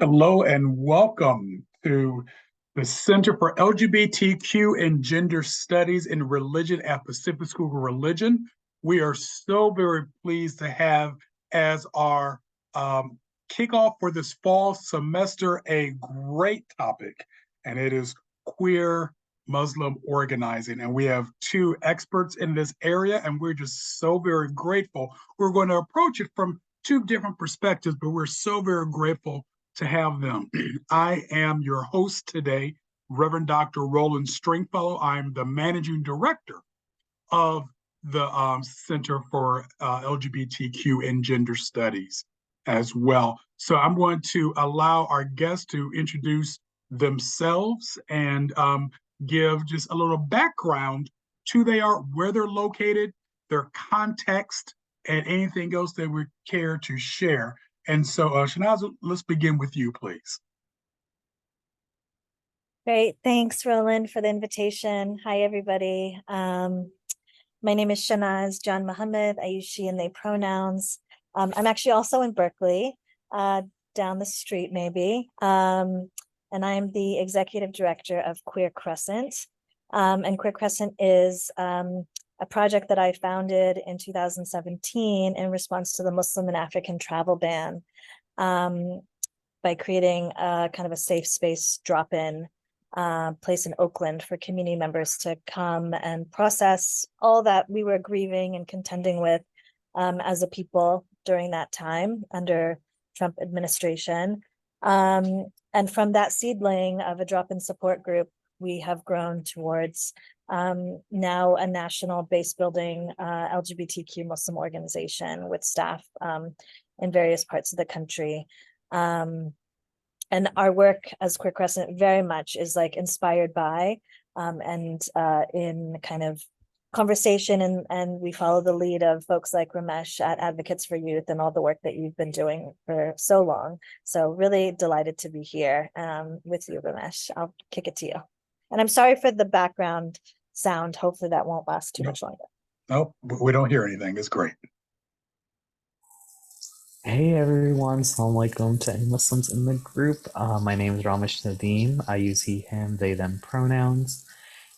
Hello and welcome to the Center for LGBTQ and Gender Studies in Religion at Pacific School of Religion. We are so very pleased to have as our kickoff for this fall semester a great topic, and it is queer Muslim organizing. And we have two experts in this area, and we're just so very grateful. We're going to approach it from two different perspectives, but we're so very grateful to have them. I am your host today, Reverend Dr. Roland Stringfellow. I'm the managing director of the Center for LGBTQ and Gender Studies as well. So I'm going to allow our guests to introduce themselves and give just a little background to who they are, where they're located, their context, and anything else they would care to share. And so, Shenaaz, let's begin with you, please. Great. Thanks, Roland, for the invitation. Hi, everybody. My name is Shenaaz Janmohamed. I use she and they pronouns. I'm actually also in Berkeley, down the street maybe. And I'm the executive director of Queer Crescent. And Queer Crescent is a project that I founded in 2017 in response to the Muslim and African travel ban, by creating a kind of a safe space drop-in place in Oakland for community members to come and process all that we were grieving and contending with as a people during that time under Trump administration. And from that seedling of a drop-in support group, we have grown towards now a national base building LGBTQ Muslim organization with staff in various parts of the country. And our work as Queer Crescent very much is like inspired by and in kind of conversation, and we follow the lead of folks like Ramish at Advocates for Youth and all the work that you've been doing for so long. So really delighted to be here with you, Ramish. I'll kick it to you. And I'm sorry for the background sound. Hopefully that won't last too much longer. Nope, we don't hear anything. It's great. Hey everyone, Assalamu alaikum to any Muslims in the group. My name is Ramish Nadeem. I use he, him, they, them pronouns.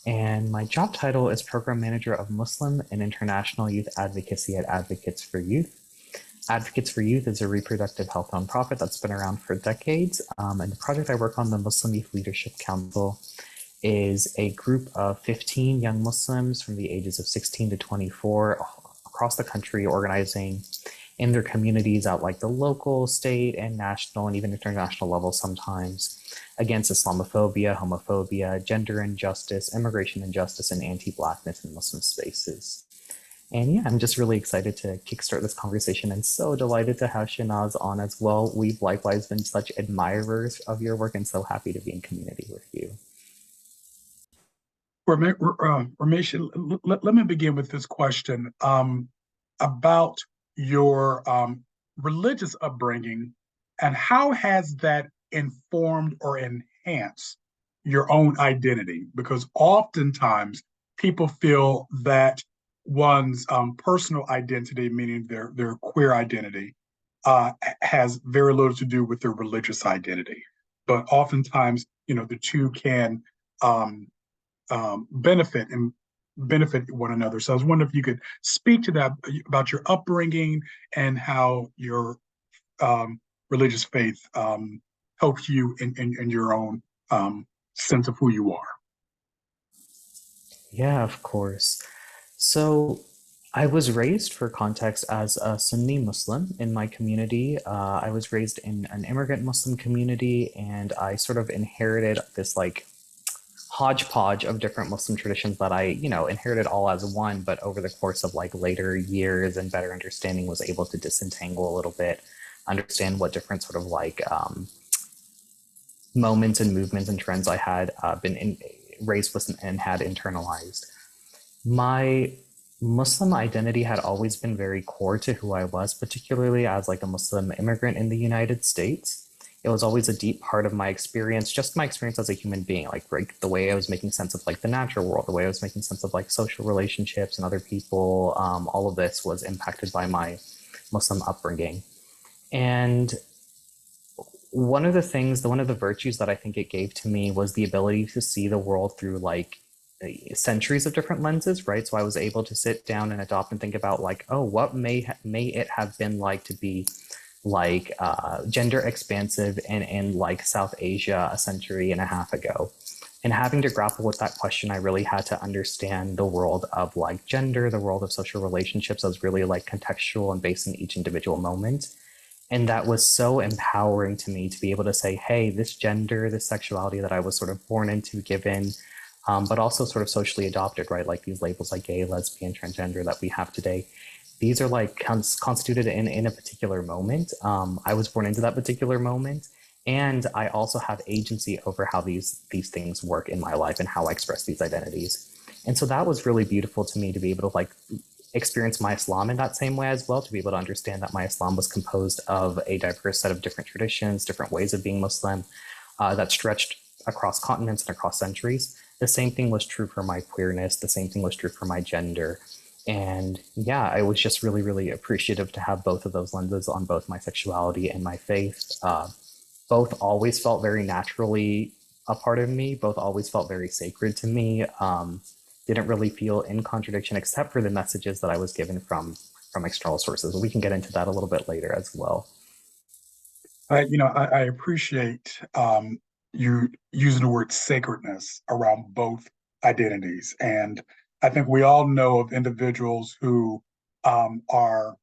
And my job title is Program Manager of Muslim and International Youth Advocacy at Advocates for Youth. Advocates for Youth is a reproductive health nonprofit that's been around for decades. And the project I work on, the Muslim Youth Leadership Council, is a group of 15 young Muslims from the ages of 16 to 24 across the country organizing in their communities at like the local, state, and national, and even international level sometimes against Islamophobia, homophobia, gender injustice, immigration injustice, and anti-Blackness in Muslim spaces. And yeah, I'm just really excited to kickstart this conversation and so delighted to have Shenaaz on as well. We've likewise been such admirers of your work and so happy to be in community with you. Ramesh, let me begin with this question about your religious upbringing and how has that informed or enhanced your own identity? Because oftentimes people feel that one's personal identity, meaning their queer identity, has very little to do with their religious identity. But oftentimes, the two can benefit one another. So I was wondering if you could speak to that about your upbringing and how your religious faith helps you in your own sense of who you are. Yeah, of course. So I was raised, for context, as a Sunni Muslim in my community. I was raised in an immigrant Muslim community, and I sort of inherited this like hodgepodge of different Muslim traditions that I, inherited all as one, but over the course of like later years and better understanding was able to disentangle a little bit, understand what different sort of like moments and movements and trends I had been raised with and had internalized. My Muslim identity had always been very core to who I was, particularly as like a Muslim immigrant in the United States. It was always a deep part of my experience, just my experience as a human being, like the way I was making sense of like the natural world, the way I was making sense of like social relationships and other people. All of this was impacted by my Muslim upbringing. And one of the things, one of the virtues that I think it gave to me was the ability to see the world through like centuries of different lenses, right? So I was able to sit down and adopt and think about like, oh, what may it have been like to be like gender expansive in like South Asia a century and a half ago. And having to grapple with that question, I really had to understand the world of like gender, the world of social relationships as really like contextual and based in each individual moment. And that was so empowering to me to be able to say, hey, this gender, this sexuality that I was sort of born into, given, but also sort of socially adopted, right? Like these labels like gay, lesbian, transgender that we have today. These are like constituted in a particular moment. I was born into that particular moment. And I also have agency over how these things work in my life and how I express these identities. And so that was really beautiful to me to be able to like experience my Islam in that same way as well, to be able to understand that my Islam was composed of a diverse set of different traditions, different ways of being Muslim that stretched across continents and across centuries. The same thing was true for my queerness. The same thing was true for my gender. And yeah, I was just really, really appreciative to have both of those lenses on both my sexuality and my faith. Both always felt very naturally a part of me, both always felt very sacred to me. Didn't really feel in contradiction except for the messages that I was given from external sources. We can get into that a little bit later as well. I appreciate you using the word sacredness around both identities. And I think we all know of individuals who are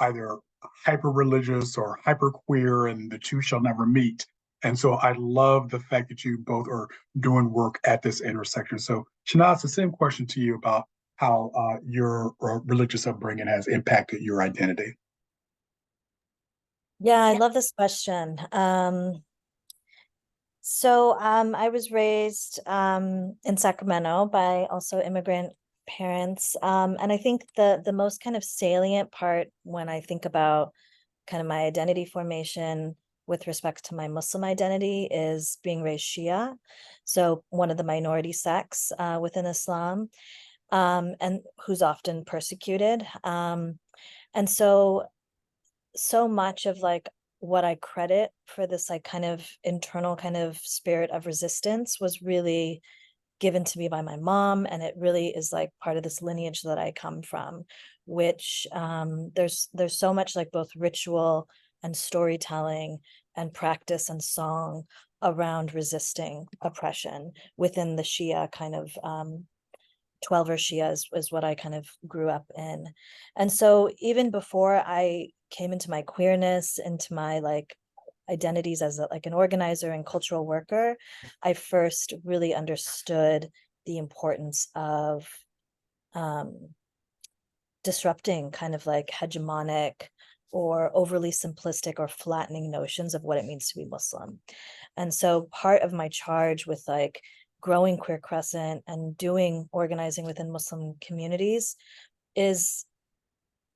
either hyper religious or hyper queer, and the two shall never meet. And so I love the fact that you both are doing work at this intersection. So, Shenaaz, the same question to you about how your religious upbringing has impacted your identity. Yeah, I love this question. I was raised in Sacramento by also immigrant parents. And I think the most kind of salient part when I think about kind of my identity formation with respect to my Muslim identity is being raised Shia, so one of the minority sects within Islam, and who's often persecuted. And so much of like what I credit for this like kind of internal kind of spirit of resistance was really given to me by my mom, and it really is like part of this lineage that I come from, which there's so much like both ritual and storytelling and practice and song around resisting oppression within the Shia kind of 12 or Shia is what I kind of grew up in. And so even before I came into my queerness, into my like identities as like an organizer and cultural worker, I first really understood the importance of disrupting kind of like hegemonic or overly simplistic or flattening notions of what it means to be Muslim. And so part of my charge with like growing Queer Crescent and doing organizing within Muslim communities is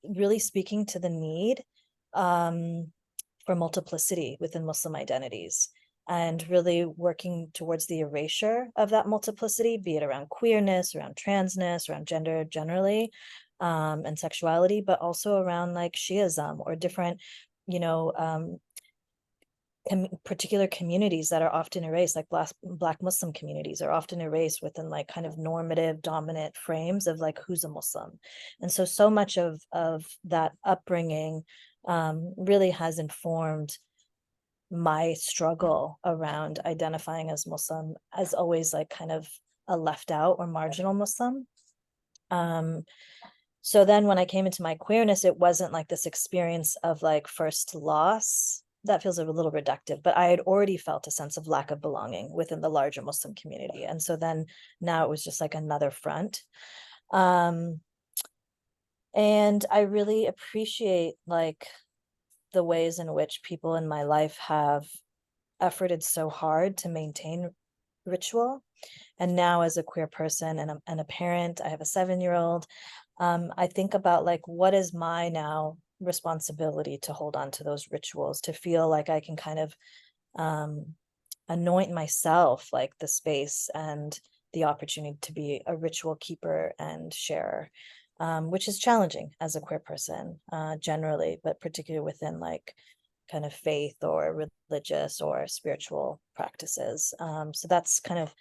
really speaking to the need for multiplicity within Muslim identities, and really working towards the erasure of that multiplicity, be it around queerness, around transness, around gender generally, and sexuality, but also around like Shiism or different, you know, particular communities that are often erased, like Black Muslim communities are often erased within like kind of normative dominant frames of like who's a Muslim. And so much of that upbringing really has informed my struggle around identifying as Muslim, as always like kind of a left out or marginal Muslim. So then when I came into my queerness, it wasn't like this experience of like first loss. That feels a little reductive, but I had already felt a sense of lack of belonging within the larger Muslim community. And so then now it was just like another front. And I really appreciate like the ways in which people in my life have efforted so hard to maintain ritual. And now as a queer person and a parent, I have a 7-year-old, I think about like, what is my now responsibility to hold on to those rituals, to feel like I can kind of anoint myself like the space and the opportunity to be a ritual keeper and sharer, which is challenging as a queer person generally, but particularly within like kind of faith or religious or spiritual practices. So that's kind of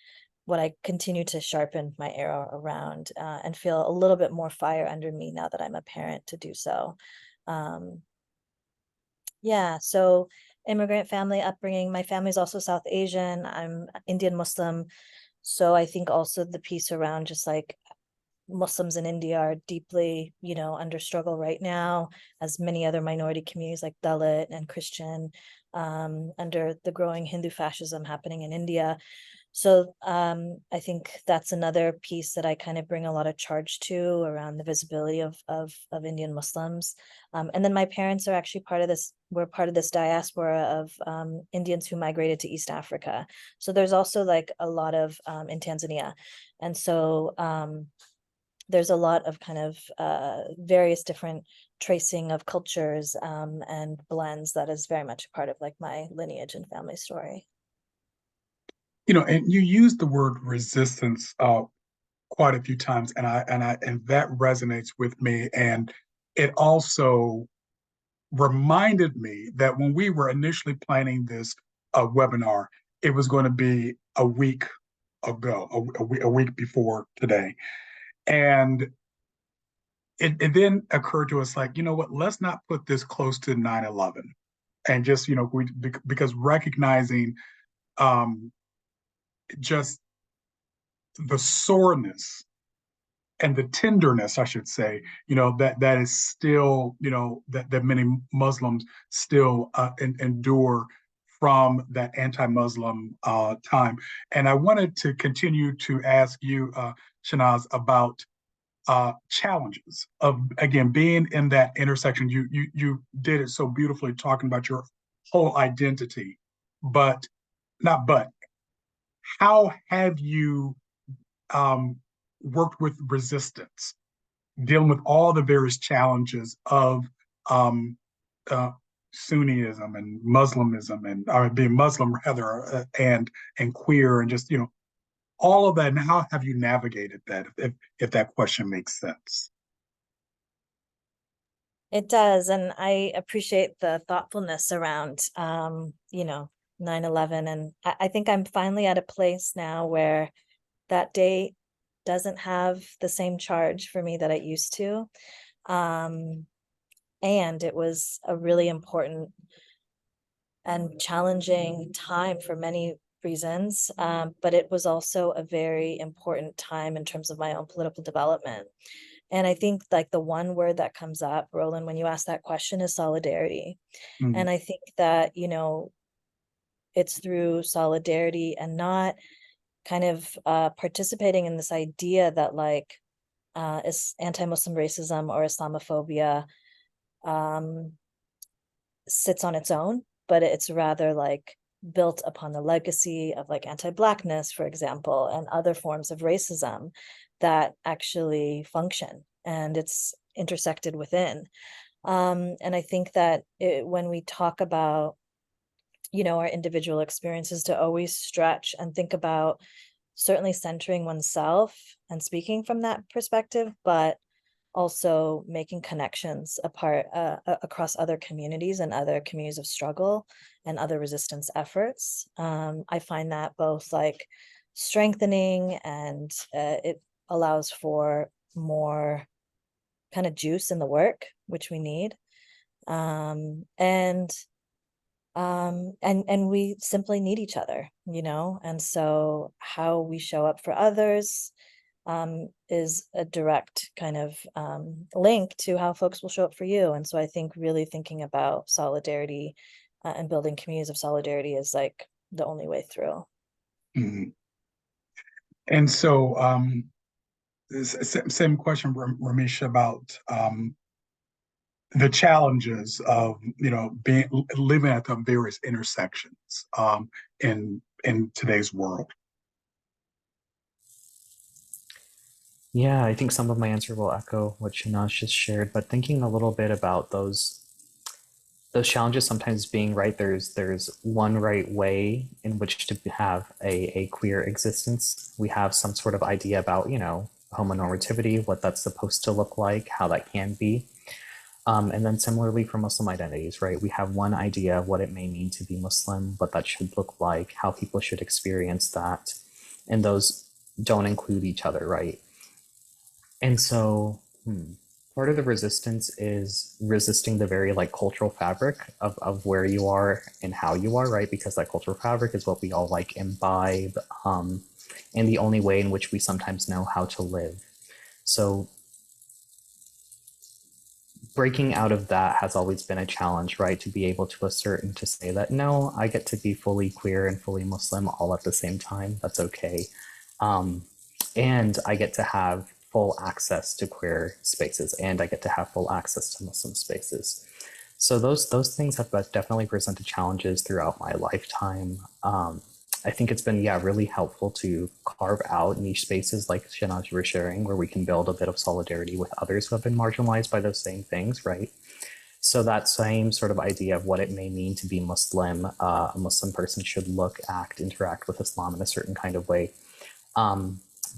what I continue to sharpen my arrow around, and feel a little bit more fire under me now that I'm a parent to do so. Yeah, so immigrant family upbringing. My family's also South Asian. I'm Indian Muslim. So I think also the piece around just like Muslims in India are deeply, under struggle right now, as many other minority communities like Dalit and Christian, under the growing Hindu fascism happening in India. So I think that's another piece that I kind of bring a lot of charge to around the visibility of Indian Muslims. And then my parents are actually we're part of this diaspora of Indians who migrated to East Africa. So there's also like a lot of in Tanzania. And so there's a lot of kind of various different tracing of cultures and blends that is very much a part of like my lineage and family story. And you used the word resistance quite a few times, and that resonates with me. And it also reminded me that when we were initially planning this webinar, it was going to be a week ago, a week before today. And it then occurred to us, like, you know what, let's not put this close to 9/11. And just, because recognizing just the soreness and the tenderness, I should say, that is still, that many Muslims still endure from that anti-Muslim time. And I wanted to continue to ask you, Shenaaz, about challenges of, again, being in that intersection. You did it so beautifully, talking about your whole identity, but not but. How have you worked with resistance, dealing with all the various challenges of um, uh, Sunniism and Muslimism, and or being Muslim rather, and queer, and just all of that? And how have you navigated that? If that question makes sense. It does, and I appreciate the thoughtfulness around 9/11, and I think I'm finally at a place now where that date doesn't have the same charge for me that it used to. And it was a really important and challenging time for many reasons, but it was also a very important time in terms of my own political development. And I think like the one word that comes up, Roland, when you ask that question is solidarity. Mm. And I think that, it's through solidarity and not kind of participating in this idea that like is anti-Muslim racism or Islamophobia sits on its own, but it's rather like built upon the legacy of like anti-Blackness, for example, and other forms of racism that actually function, and it's intersected within. And I think that when we talk about, our individual experiences, to always stretch and think about certainly centering oneself and speaking from that perspective, but also making connections across other communities and other communities of struggle and other resistance efforts. I find that both like strengthening, and it allows for more kind of juice in the work, which we need. And we simply need each other, and so how we show up for others is a direct kind of link to how folks will show up for you. And so I think really thinking about solidarity and building communities of solidarity is like the only way through. Mm-hmm. And so, same question, Ramish, about the challenges of being living at the various intersections in today's world. Yeah, I think some of my answer will echo what Shenaaz just shared, but thinking a little bit about those challenges sometimes being right, there's one right way in which to have a queer existence. We have some sort of idea about, homonormativity, what that's supposed to look like, how that can be. And then similarly for Muslim identities, right? We have one idea of what it may mean to be Muslim, what that should look like, how people should experience that. And those don't include each other, right? And so part of the resistance is resisting the very like cultural fabric of where you are and how you are, right? Because that cultural fabric is what we all like imbibe, and the only way in which we sometimes know how to live. So breaking out of that has always been a challenge, right? To be able to assert and to say that, no, I get to be fully queer and fully Muslim all at the same time. That's okay. And I get to have full access to queer spaces, and I get to have full access to Muslim spaces. So those things have definitely presented challenges throughout my lifetime. I think it's been, really helpful to carve out niche spaces like Shenaaz, you were sharing, where we can build a bit of solidarity with others who have been marginalized by those same things, right? So that same sort of idea of what it may mean to be Muslim, a Muslim person should look, act, interact with Islam in a certain kind of way.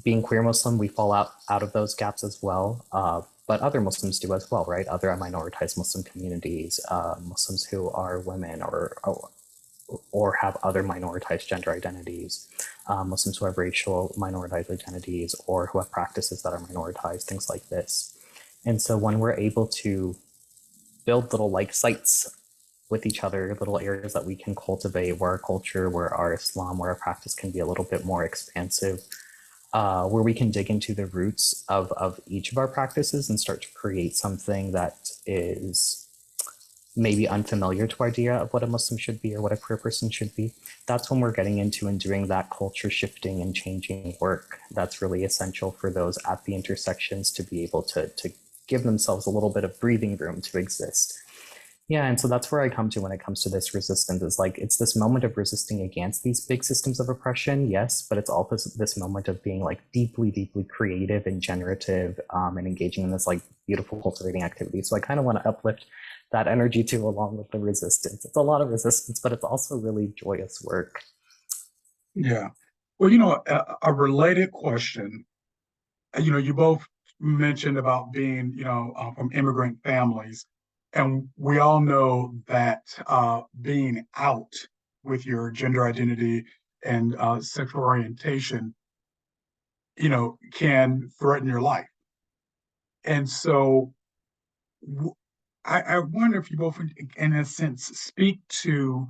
Being queer Muslim, we fall out of those gaps as well, but other Muslims do as well, right? Other minoritized Muslim communities, Muslims who are women or have other minoritized gender identities, Muslims who have racial minoritized identities, or who have practices that are minoritized, things like this. And so when we're able to build little like sites with each other, little areas that we can cultivate where our culture, where our Islam, where our practice can be a little bit more expansive, where we can dig into the roots of each of our practices and start to create something that is maybe unfamiliar to our idea of what a Muslim should be or what a queer person should be. That's when we're getting into and doing that culture shifting and changing work. That's really essential for those at the intersections to be able to give themselves a little bit of breathing room to exist. Yeah, and so that's where I come to when it comes to this resistance, is like, it's this moment of resisting against these big systems of oppression, yes, but it's also this moment of being like deeply, deeply creative and generative, and engaging in this like beautiful cultivating activity. So I kind of want to uplift that energy too, along with the resistance. It's a lot of resistance, but it's also really joyous work. Yeah. Well, a related question, you both mentioned about being, from immigrant families. And we all know that being out with your gender identity and sexual orientation, can threaten your life. And so I wonder if you both, in a sense, speak to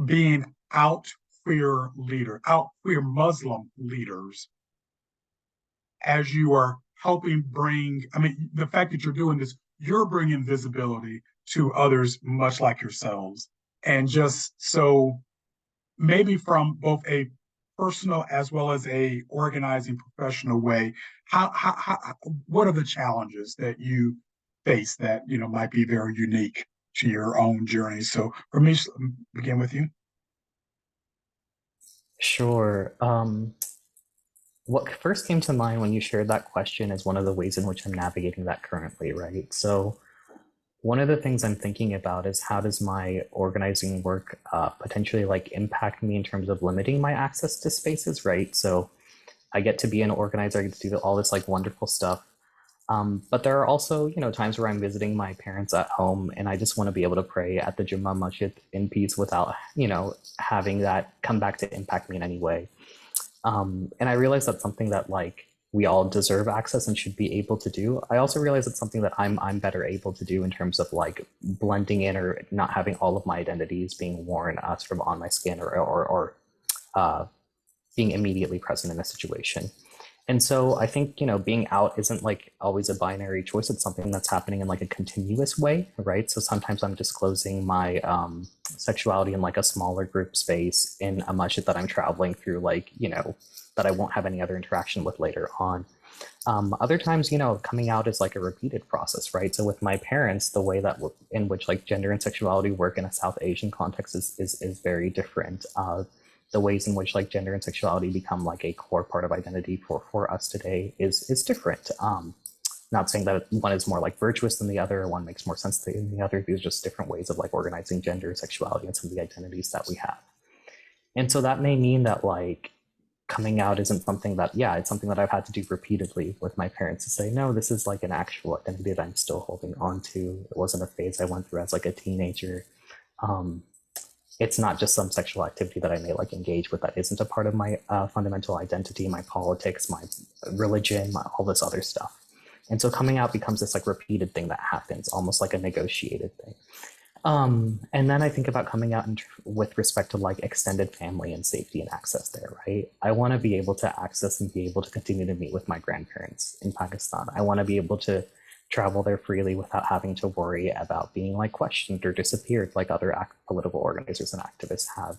being out queer Muslim leaders as you are helping bring, the fact that you're doing this, you're bringing visibility to others much like yourselves. And just so maybe from both a personal as well as a organizing professional way, how what are the challenges that you face that, might be very unique to your own journey? So Ramish, begin with you. Sure. What first came to mind when you shared that question is one of the ways in which I'm navigating that currently, right? So one of the things I'm thinking about is, how does my organizing work potentially like impact me in terms of limiting my access to spaces, right? So I get to be an organizer, I get to do all this like wonderful stuff. But there are also, times where I'm visiting my parents at home and I just want to be able to pray at the Jummah Masjid in peace without, having that come back to impact me in any way. And I realize that's something that like we all deserve access and should be able to do. I also realize it's something that I'm better able to do in terms of like blending in or not having all of my identities being worn sort of on my skin or being immediately present in a situation. And so I think, being out isn't like always a binary choice. It's something that's happening in like a continuous way, right? So sometimes I'm disclosing my sexuality in like a smaller group space in a masjid that I'm traveling through, like, that I won't have any other interaction with later on. Other times, coming out is like a repeated process, right? So with my parents, the way that in which like gender and sexuality work in a South Asian context is very different. The ways in which like gender and sexuality become like a core part of identity for us today is different. Not saying that one is more like virtuous than the other, or one makes more sense than the other. These are just different ways of like organizing gender, sexuality, and some of the identities that we have. And so that may mean that like coming out isn't something that, yeah, it's something that I've had to do repeatedly with my parents to say, no, this is like an actual identity that I'm still holding on to. It wasn't a phase I went through as like a teenager. It's not just some sexual activity that I may like engage with that isn't a part of my fundamental identity, my politics, my religion, all this other stuff. And so coming out becomes this like repeated thing that happens, almost like a negotiated thing. And then I think about coming out with respect to like extended family and safety and access there, right? I want to be able to access and be able to continue to meet with my grandparents in Pakistan. I want to be able to travel there freely without having to worry about being like questioned or disappeared like other political organizers and activists have.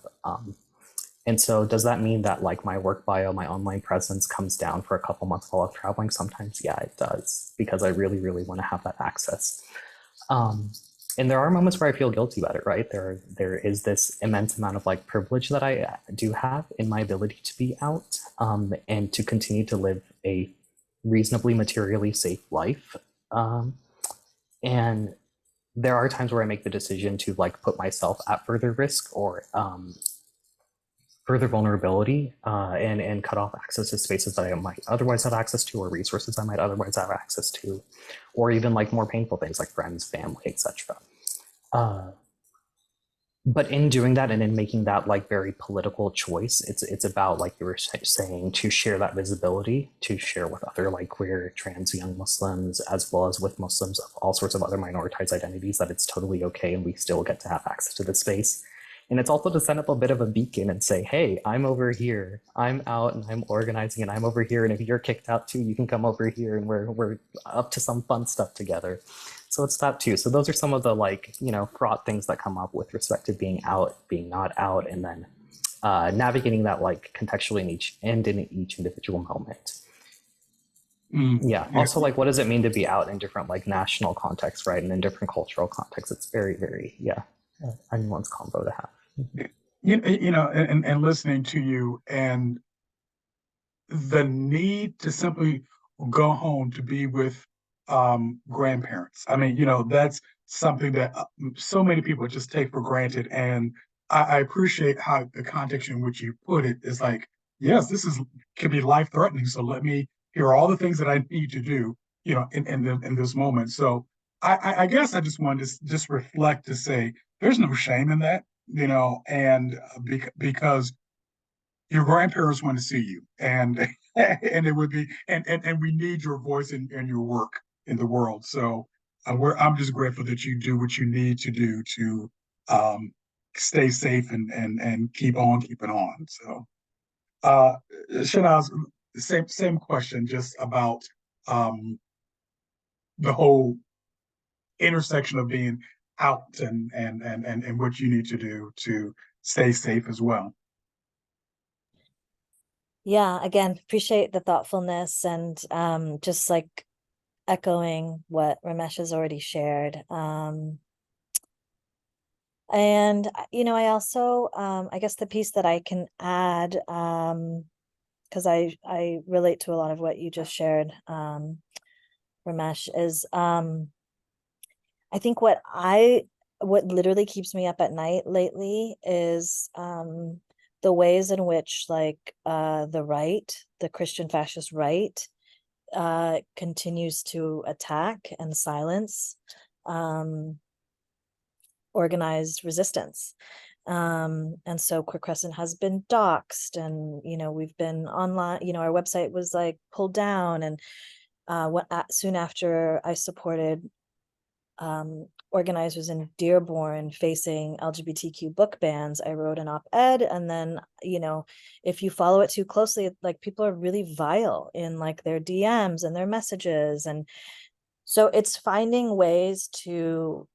And so does that mean that like my work bio, my online presence comes down for a couple months while I'm traveling? Sometimes, yeah, it does, because I really, really want to have that access. And there are moments where I feel guilty about it, right? There is this immense amount of like privilege that I do have in my ability to be out and to continue to live a reasonably materially safe life. And there are times where I make the decision to like put myself at further risk or further vulnerability and cut off access to spaces that I might otherwise have access to or resources I might otherwise have access to, or even like more painful things like friends, family, etc. But in doing that and in making that like very political choice, it's about, like you were saying, to share that visibility, to share with other like queer, trans young Muslims, as well as with Muslims of all sorts of other minoritized identities, that it's totally okay and we still get to have access to this space. And it's also to send up a bit of a beacon and say, hey, I'm over here, I'm out and I'm organizing and I'm over here. And if you're kicked out too, you can come over here and we're up to some fun stuff together. So it's that too. So those are some of the like, you know, fraught things that come up with respect to being out, being not out, and then navigating that like contextually in each individual moment. Yeah. Also, like, what does it mean to be out in different like national contexts, right? And in different cultural contexts, it's very, very, a nuanced combo to have. You know, and listening to you and the need to simply go home to be with grandparents. I mean, you know, that's something that so many people just take for granted. And I appreciate how the context in which you put it is like, yes, can be life threatening. So let me hear all the things that I need to do, you know, in this moment. So I guess I just wanted to just reflect to say there's no shame in that, you know, and because your grandparents want to see you, and and it would be and we need your voice and your work in the world. So I'm just grateful that you do what you need to do to stay safe and keep on keeping on. So Shenaaz, same question, just about the whole intersection of being out and what you need to do to stay safe as well. Yeah, again, appreciate the thoughtfulness and just like echoing what Ramesh has already shared. And you know, I also I guess the piece that I can add, because I relate to a lot of what you just shared, Ramesh, is I think what literally keeps me up at night lately is the ways in which like the Christian fascist right continues to attack and silence organized resistance. And so Queer Crescent has been doxxed, and you know, we've been online, you know, our website was like pulled down, and soon after I supported organizers in Dearborn facing LGBTQ book bans, I wrote an op-ed, and then, you know, if you follow it too closely, like people are really vile in like their DMs and their messages. And so it's finding ways to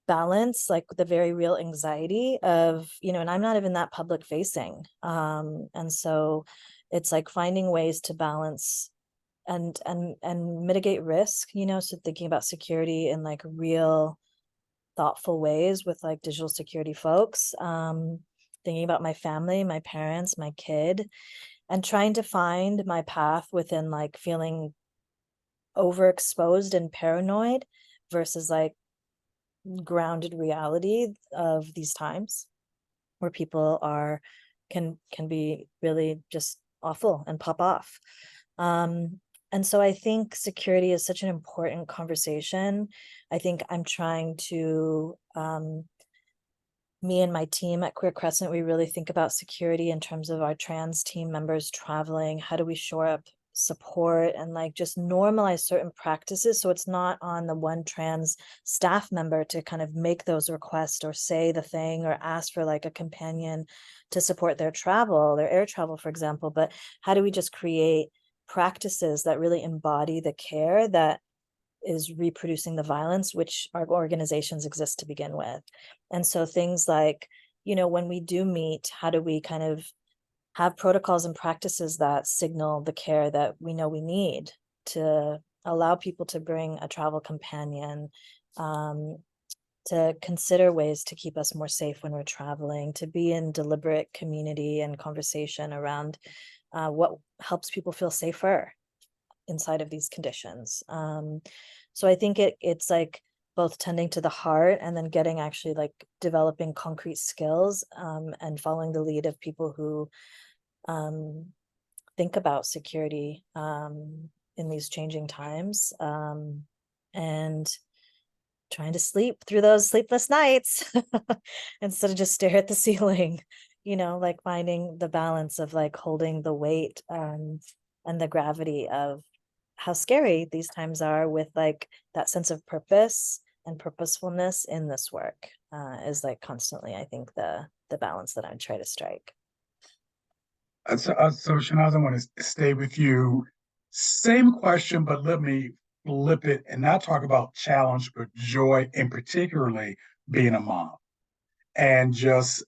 balance like the very real anxiety of, you know, and I'm not even that public facing. And so it's like finding ways to balance and mitigate risk, you know, so thinking about security in like real thoughtful ways with like digital security folks, thinking about my family, my parents, my kid, and trying to find my path within like feeling overexposed and paranoid versus like grounded reality of these times where people are can be really just awful and pop off. And so I think security is such an important conversation. I think I'm trying to, me and my team at Queer Crescent, we really think about security in terms of our trans team members traveling. How do we shore up support and like just normalize certain practices so it's not on the one trans staff member to kind of make those requests or say the thing or ask for like a companion to support their travel, their air travel, for example. But how do we just create practices that really embody the care that is reproducing the violence which our organizations exist to begin with? And so things like, you know, when we do meet, how do we kind of have protocols and practices that signal the care that we know we need to allow people to bring a travel companion, to consider ways to keep us more safe when we're traveling, to be in deliberate community and conversation around what helps people feel safer inside of these conditions. So I think it's like both tending to the heart and then getting actually like developing concrete skills, and following the lead of people who think about security in these changing times, and trying to sleep through those sleepless nights instead of just stare at the ceiling, you know, like finding the balance of like holding the weight, and the gravity of how scary these times are with like that sense of purpose and purposefulness in this work, is like constantly, I think, the balance that I try to strike. So Shenaaz, I want to stay with you. Same question, but let me flip it and not talk about challenge, but joy, and particularly being a mom and just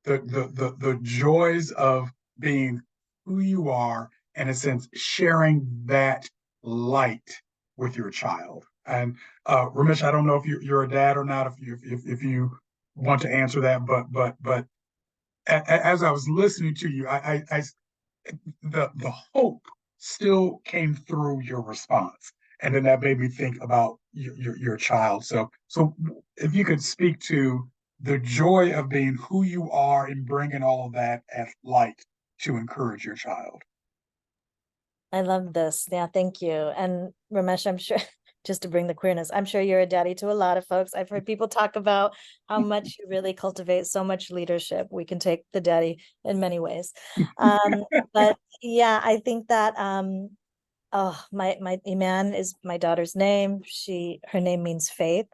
the joys of being who you are, in a sense, sharing that light with your child. And Ramish, I don't know if you're a dad or not, if you want to answer that, but as I was listening to you, the hope still came through your response, and then that made me think about your child. So if you could speak to the joy of being who you are and bringing all of that at light to encourage your child. I love this. Yeah, thank you. And Ramesh, I'm sure, just to bring the queerness, I'm sure you're a daddy to a lot of folks. I've heard people talk about how much you really cultivate so much leadership. We can take the daddy in many ways. But yeah, I think that oh, my Iman is my daughter's name. Her name means faith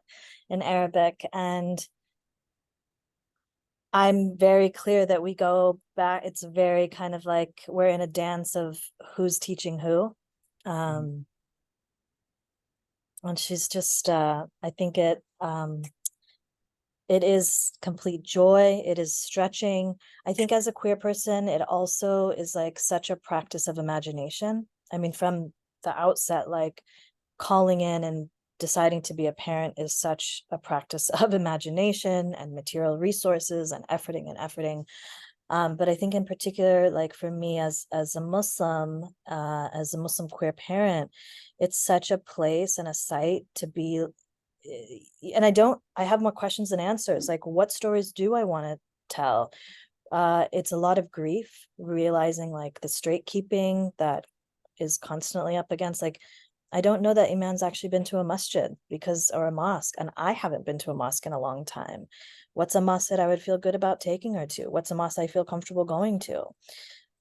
in Arabic, and I'm very clear that we go back. It's very kind of like we're in a dance of who's teaching who. And she's just, I think it is complete joy. It is stretching. I think as a queer person, it also is like such a practice of imagination. I mean, from the outset, like calling in and deciding to be a parent is such a practice of imagination and material resources and efforting. But I think in particular, like for me as a Muslim queer parent, it's such a place and a site to be. And I have more questions than answers. Like, what stories do I want to tell? It's a lot of grief, realizing like the straight keeping that is constantly up against, like, I don't know that Iman's actually been to a masjid or a mosque, and I haven't been to a mosque in a long time. What's a mosque that I would feel good about taking her to? What's a mosque I feel comfortable going to?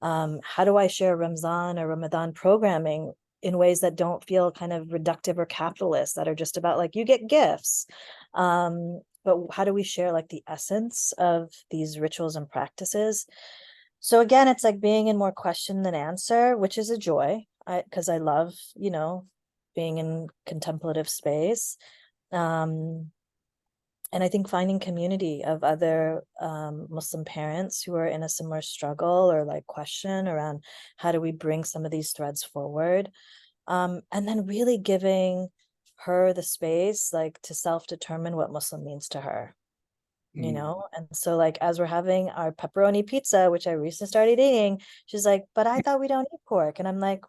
How do I share Ramzan or Ramadan programming in ways that don't feel kind of reductive or capitalist, that are just about like, you get gifts? But how do we share like the essence of these rituals and practices? So again, it's like being in more question than answer, which is a joy, because I love, you know, being in contemplative space. And I think finding community of other Muslim parents who are in a similar struggle or like question around how do we bring some of these threads forward, and then really giving her the space like to self-determine what Muslim means to her, you know? And so like as we're having our pepperoni pizza, which I recently started eating, she's like, but I thought we don't eat pork. And I'm like,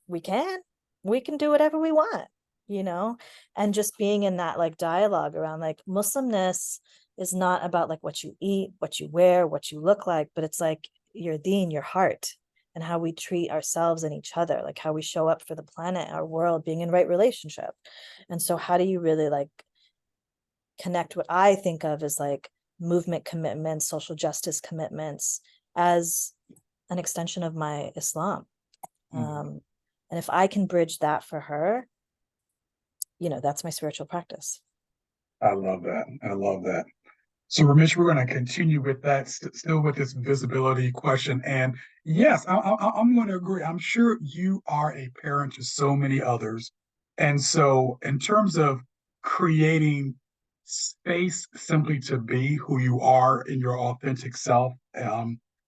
we can do whatever we want, you know? And just being in that like dialogue around like Muslimness is not about like what you eat, what you wear, what you look like, but it's like your deen, your heart, and how we treat ourselves and each other, like how we show up for the planet, our world, being in right relationship. And so how do you really like connect what I think of as like movement commitments, social justice commitments as an extension of my Islam? And if I can bridge that for her, you know, that's my spiritual practice. I love that. I love that. So, Ramesh, we're going to continue with that, still with this visibility question. And yes, I'm going to agree. I'm sure you are a parent to so many others. And so, in terms of creating space simply to be who you are in your authentic self,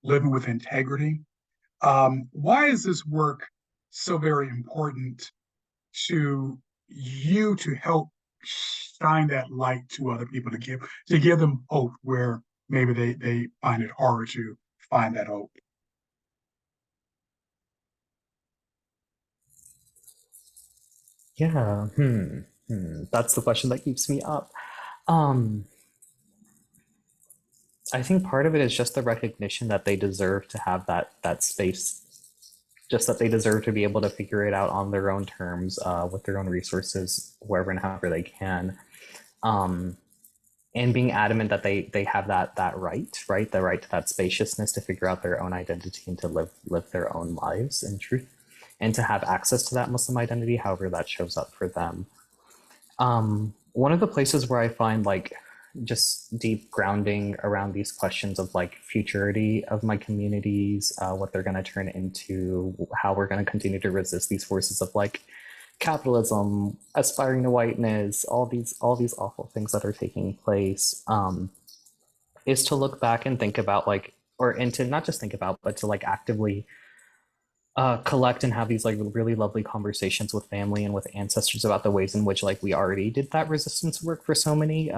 living with integrity, why is this work so very important to you to help shine that light to other people, to give them hope where maybe they find it harder to find that hope? Yeah, that's the question that keeps me up. Um, I think part of it is just the recognition that they deserve to have that space, just that they deserve to be able to figure it out on their own terms, with their own resources, wherever and however they can. Um, and being adamant that they have that right, the right to that spaciousness to figure out their own identity and to live their own lives in truth, and to have access to that Muslim identity, however that shows up for them. One of the places where I find like just deep grounding around these questions of like futurity of my communities, what they're going to turn into, how we're going to continue to resist these forces of like capitalism, aspiring to whiteness, all these awful things that are taking place, is to look back and think about like, or and to not just think about, but to like actively collect and have these like really lovely conversations with family and with ancestors about the ways in which like we already did that resistance work for so many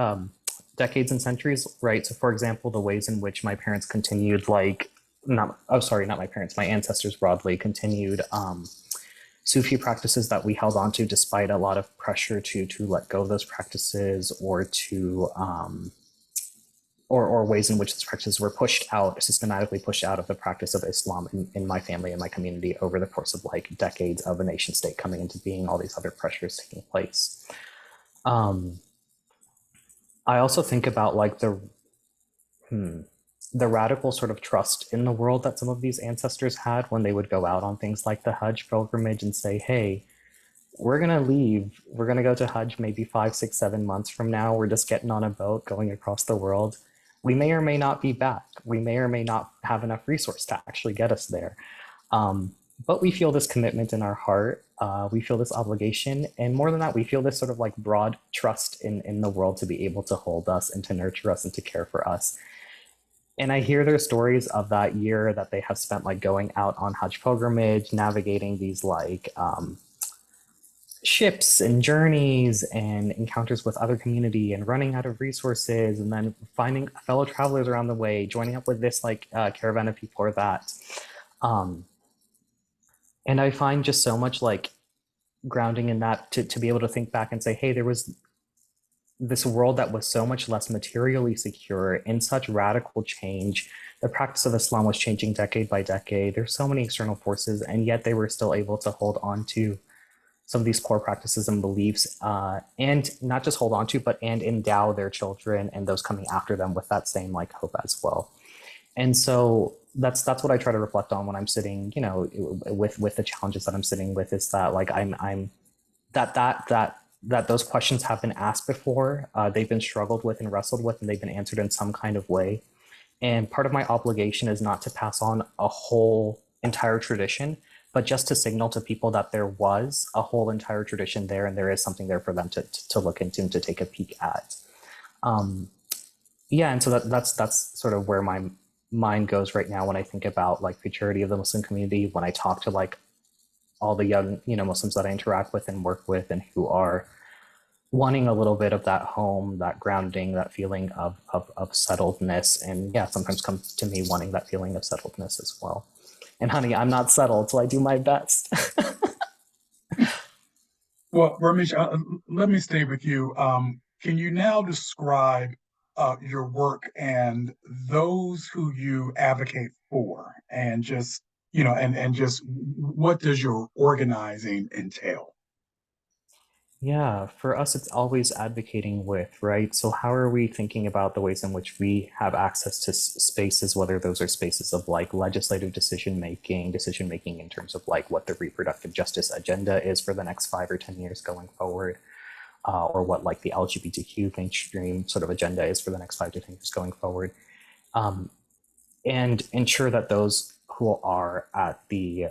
decades and centuries, right? So for example, the ways in which my parents continued like, not, oh sorry, not my parents, my ancestors broadly continued Sufi practices that we held on to despite a lot of pressure to let go of those practices, or to or ways in which these practices were pushed out, systematically pushed out of the practice of Islam in my family and my community over the course of like decades of a nation state coming into being, all these other pressures taking place. I also think about like the radical sort of trust in the world that some of these ancestors had when they would go out on things like the Hajj pilgrimage and say, hey, we're going to leave. We're going to go to Hajj maybe 5, 6, 7 months from now. We're just getting on a boat going across the world. We may or may not be back. We may or may not have enough resource to actually get us there. But we feel this commitment in our heart. We feel this obligation. And more than that, we feel this sort of like broad trust in the world to be able to hold us and to nurture us and to care for us. And I hear their stories of that year that they have spent like going out on Hajj pilgrimage, navigating these like ships and journeys and encounters with other community and running out of resources, and then finding fellow travelers around the way, joining up with this like caravan of people or that. And I find just so much like grounding in that to be able to think back and say, hey, there was this world that was so much less materially secure, in such radical change. The practice of Islam was changing decade by decade. There's so many external forces, and yet they were still able to hold on to some of these core practices and beliefs, and not just hold on to, but and endow their children and those coming after them with that same like hope as well. And so that's what I try to reflect on when I'm sitting, you know, with the challenges that I'm sitting with, is that like I'm that those questions have been asked before, they've been struggled with and wrestled with, and they've been answered in some kind of way. And part of my obligation is not to pass on a whole entire tradition, but just to signal to people that there was a whole entire tradition there, and there is something there for them to look into and to take a peek at. Yeah, and so that's sort of where my mind goes right now when I think about like futurity of the Muslim community, when I talk to like all the young, you know, Muslims that I interact with and work with, and who are wanting a little bit of that home, that grounding, that feeling of settledness. And yeah, sometimes comes to me wanting that feeling of settledness as well. And honey, I'm not settled, so I do my best. Well, Ramesh, let me stay with you. Can you now describe your work and those who you advocate for, and just, and just what does your organizing entail? Yeah, for us, it's always advocating with, right? So, how are we thinking about the ways in which we have access to spaces, whether those are spaces of like legislative decision making in terms of like what the reproductive justice agenda is for the next 5 or 10 years going forward, or what like the LGBTQ mainstream sort of agenda is for the next 5 to 10 years going forward, um, and ensure that those who are at the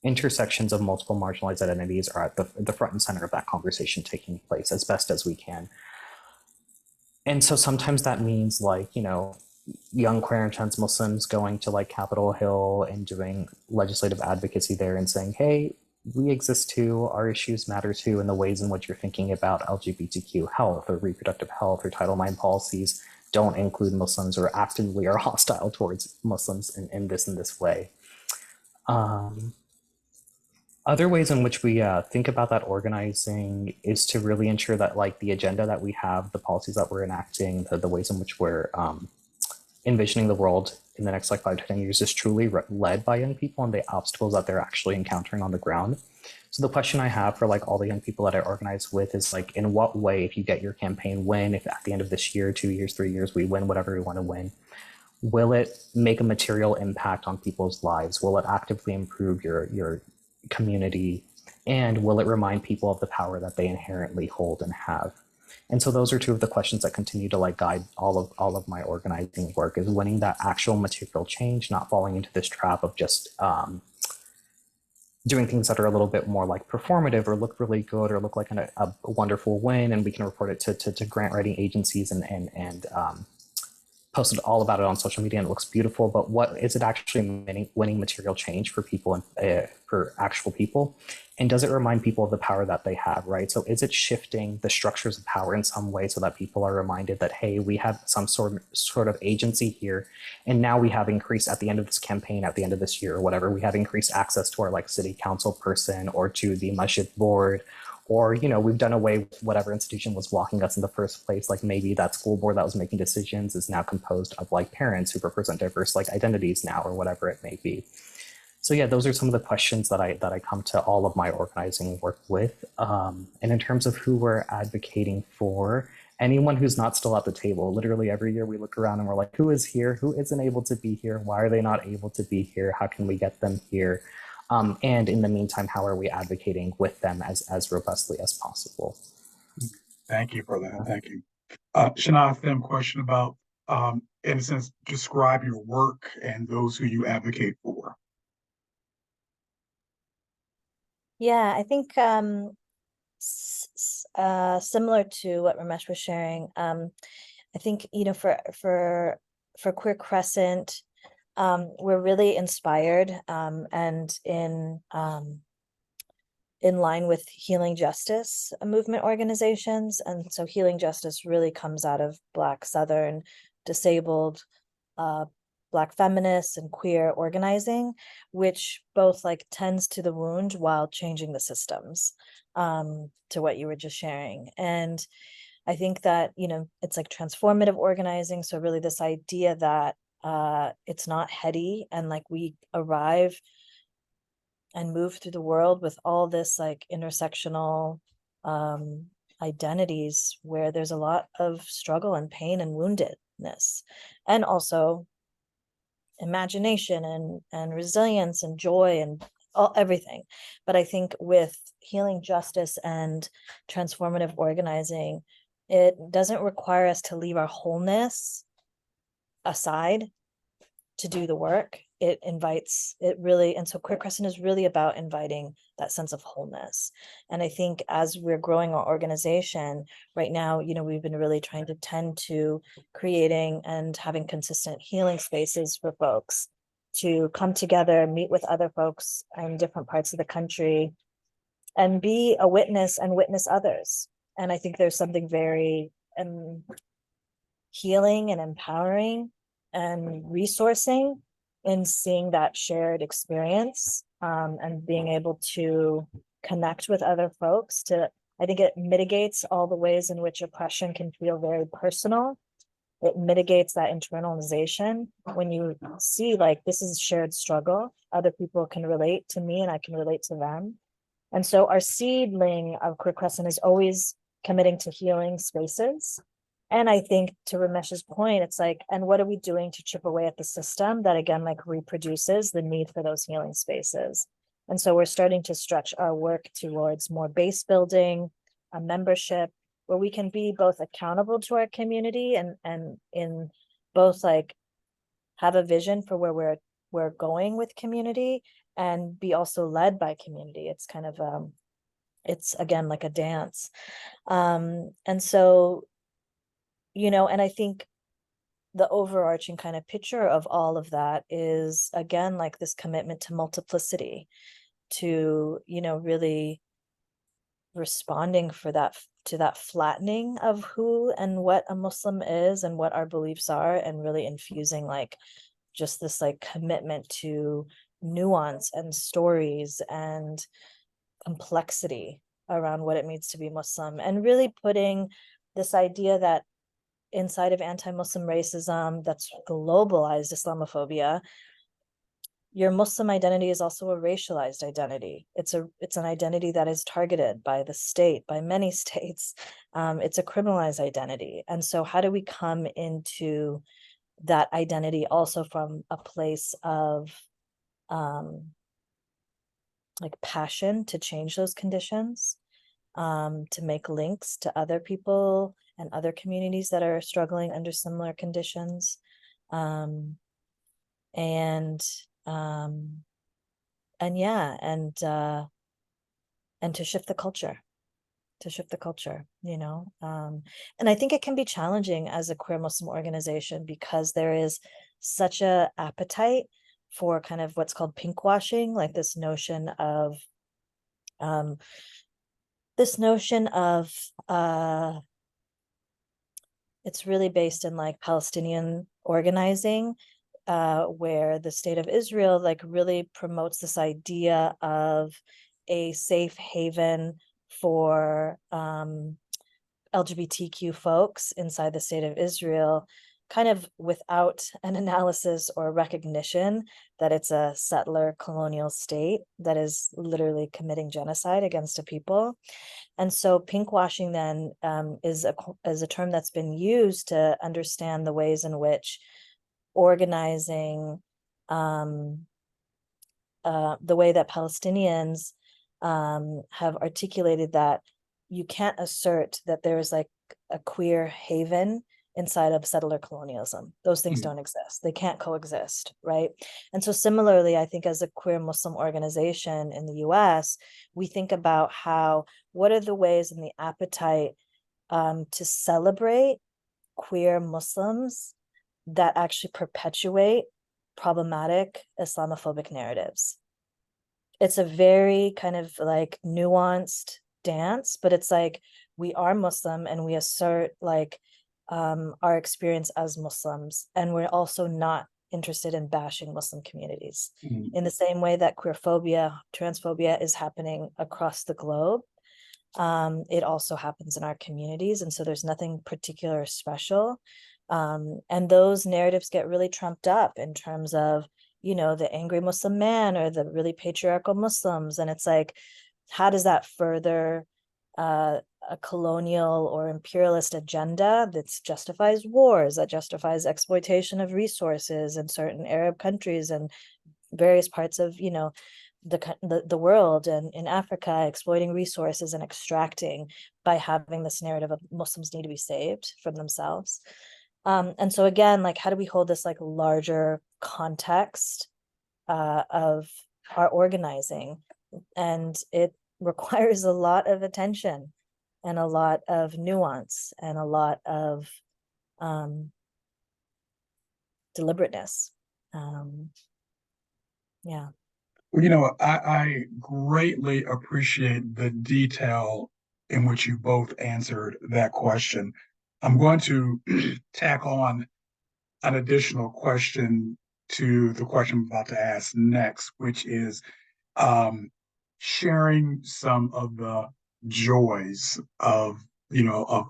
intersections of multiple marginalized identities are at the front and center of that conversation taking place as best as we can. And so sometimes that means like, young queer and trans Muslims going to like Capitol Hill and doing legislative advocacy there and saying, hey, we exist too, our issues matter too, and the ways in which you're thinking about LGBTQ health or reproductive health or Title IX policies don't include Muslims or actively are hostile towards Muslims in this way. Other ways in which we think about that organizing is to really ensure that like the agenda that we have, the policies that we're enacting, the ways in which we're envisioning the world in the next like 5 to 10 years is truly led by young people and the obstacles that they're actually encountering on the ground. So the question I have for like all the young people that I organize with is like, in what way, if you get your campaign win, if at the end of this year, 2 years, 3 years, we win whatever we want to win, will it make a material impact on people's lives? Will it actively improve your community? And will it remind people of the power that they inherently hold and have? And so those are two of the questions that continue to like guide all of my organizing work, is winning that actual material change, not falling into this trap of just doing things that are a little bit more like performative or look really good or look like a wonderful win, and we can report it to grant writing agencies and posted all about it on social media and it looks beautiful, but what is it actually winning material change for people and for actual people? And does it remind people of the power that they have, right? So is it shifting the structures of power in some way so that people are reminded that, hey, we have some sort of agency here, and now we have increased at the end of this campaign, at the end of this year or whatever, we have increased access to our like city council person or to the masjid board, or we've done away with whatever institution was blocking us in the first place. Like maybe that school board that was making decisions is now composed of like parents who represent diverse like identities now, or whatever it may be. So yeah, those are some of the questions that I come to all of my organizing work with. And in terms of who we're advocating for, anyone who's not still at the table. Literally every year we look around and we're like, who is here? Who isn't able to be here? Why are they not able to be here? How can we get them here? And in the meantime, how are we advocating with them as robustly as possible? Thank you for that. Thank you. Shenaaz, same question about, in a sense, describe your work and those who you advocate for. Yeah, I think similar to what Ramesh was sharing, I think for Queer Crescent, we're really inspired and in line with healing justice movement organizations. And so healing justice really comes out of Black, Southern, disabled, Black feminists and queer organizing, which both like tends to the wound while changing the systems, to what you were just sharing. And I think that, it's like transformative organizing. So really this idea that it's not heady, and like we arrive and move through the world with all this like intersectional identities where there's a lot of struggle and pain and woundedness, and also imagination and resilience and joy and everything. But I think with healing justice and transformative organizing, it doesn't require us to leave our wholeness aside to do the work. It invites it really, and so Queer Crescent is really about inviting that sense of wholeness. And I think as we're growing our organization right now, we've been really trying to tend to creating and having consistent healing spaces for folks to come together, meet with other folks in different parts of the country, and be a witness and witness others. And I think there's something very healing and empowering and resourcing in seeing that shared experience, and being able to connect with other folks to I think it mitigates all the ways in which oppression can feel very personal. It mitigates that internalization when you see like this is a shared struggle. Other people can relate to me and I can relate to them. And so our seedling of Queer Crescent is always committing to healing spaces. And I think to Ramesh's point, it's like, and what are we doing to chip away at the system that again, like reproduces the need for those healing spaces? And so we're starting to stretch our work towards more base building, a membership, where we can be both accountable to our community and in both like have a vision for where we're going with community and be also led by community. It's kind of it's again like a dance. And so, you know, and I think the overarching kind of picture of all of that is again like this commitment to multiplicity, to, you know, really responding for that, to that flattening of who and what a Muslim is and what our beliefs are, and really infusing like just this like commitment to nuance and stories and complexity around what it means to be Muslim, and really putting this idea that inside of anti-Muslim racism that's globalized Islamophobia, your Muslim identity is also a racialized identity. It's an identity that is targeted by the state, by many states. It's a criminalized identity. And so how do we come into that identity also from a place of like passion to change those conditions, to make links to other people and other communities that are struggling under similar conditions, and yeah, and to shift the culture, you know. And I think it can be challenging as a queer Muslim organization because there is such a appetite for kind of what's called pinkwashing, like this notion of it's really based in like Palestinian organizing, where the state of Israel like really promotes this idea of a safe haven for LGBTQ folks inside the state of Israel, kind of without an analysis or recognition that it's a settler colonial state that is literally committing genocide against a people. And so pinkwashing then is a term that's been used to understand the ways in which organizing, the way that Palestinians have articulated that you can't assert that there is like a queer haven inside of settler colonialism. Those things don't exist. They can't coexist, right? And so similarly, I think as a queer Muslim organization in the US, we think about what are the ways and the appetite to celebrate queer Muslims that actually perpetuate problematic Islamophobic narratives. It's a very kind of like nuanced dance, but it's like we are Muslim and we assert like our experience as Muslims, and we're also not interested in bashing Muslim communities in the same way that queerphobia, transphobia is happening across the globe. It also happens in our communities, and so there's nothing particular or special. And those narratives get really trumped up in terms of, you know, the angry Muslim man or the really patriarchal Muslims. And it's like, how does that further a colonial or imperialist agenda that justifies wars, that justifies exploitation of resources in certain Arab countries and various parts of, you know, the world, and in Africa, exploiting resources and extracting by having this narrative of Muslims need to be saved from themselves. And so again, like, how do we hold this like larger context of our organizing? And it requires a lot of attention and a lot of nuance and a lot of deliberateness. Yeah. Well, you know, I greatly appreciate the detail in which you both answered that question. I'm going to tack on an additional question to the question I'm about to ask next, which is sharing some of the joys of,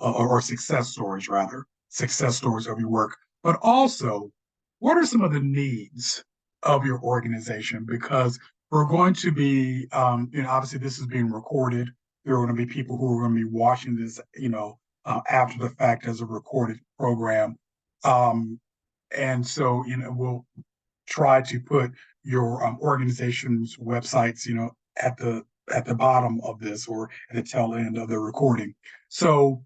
or success stories rather, success stories of your work, but also what are some of the needs of your organization? Because we're going to be, obviously this is being recorded. There are going to be people who are going to be watching this, after the fact as a recorded program. And so, we'll try to put your organization's websites, at the bottom of this or at the tail end of the recording. So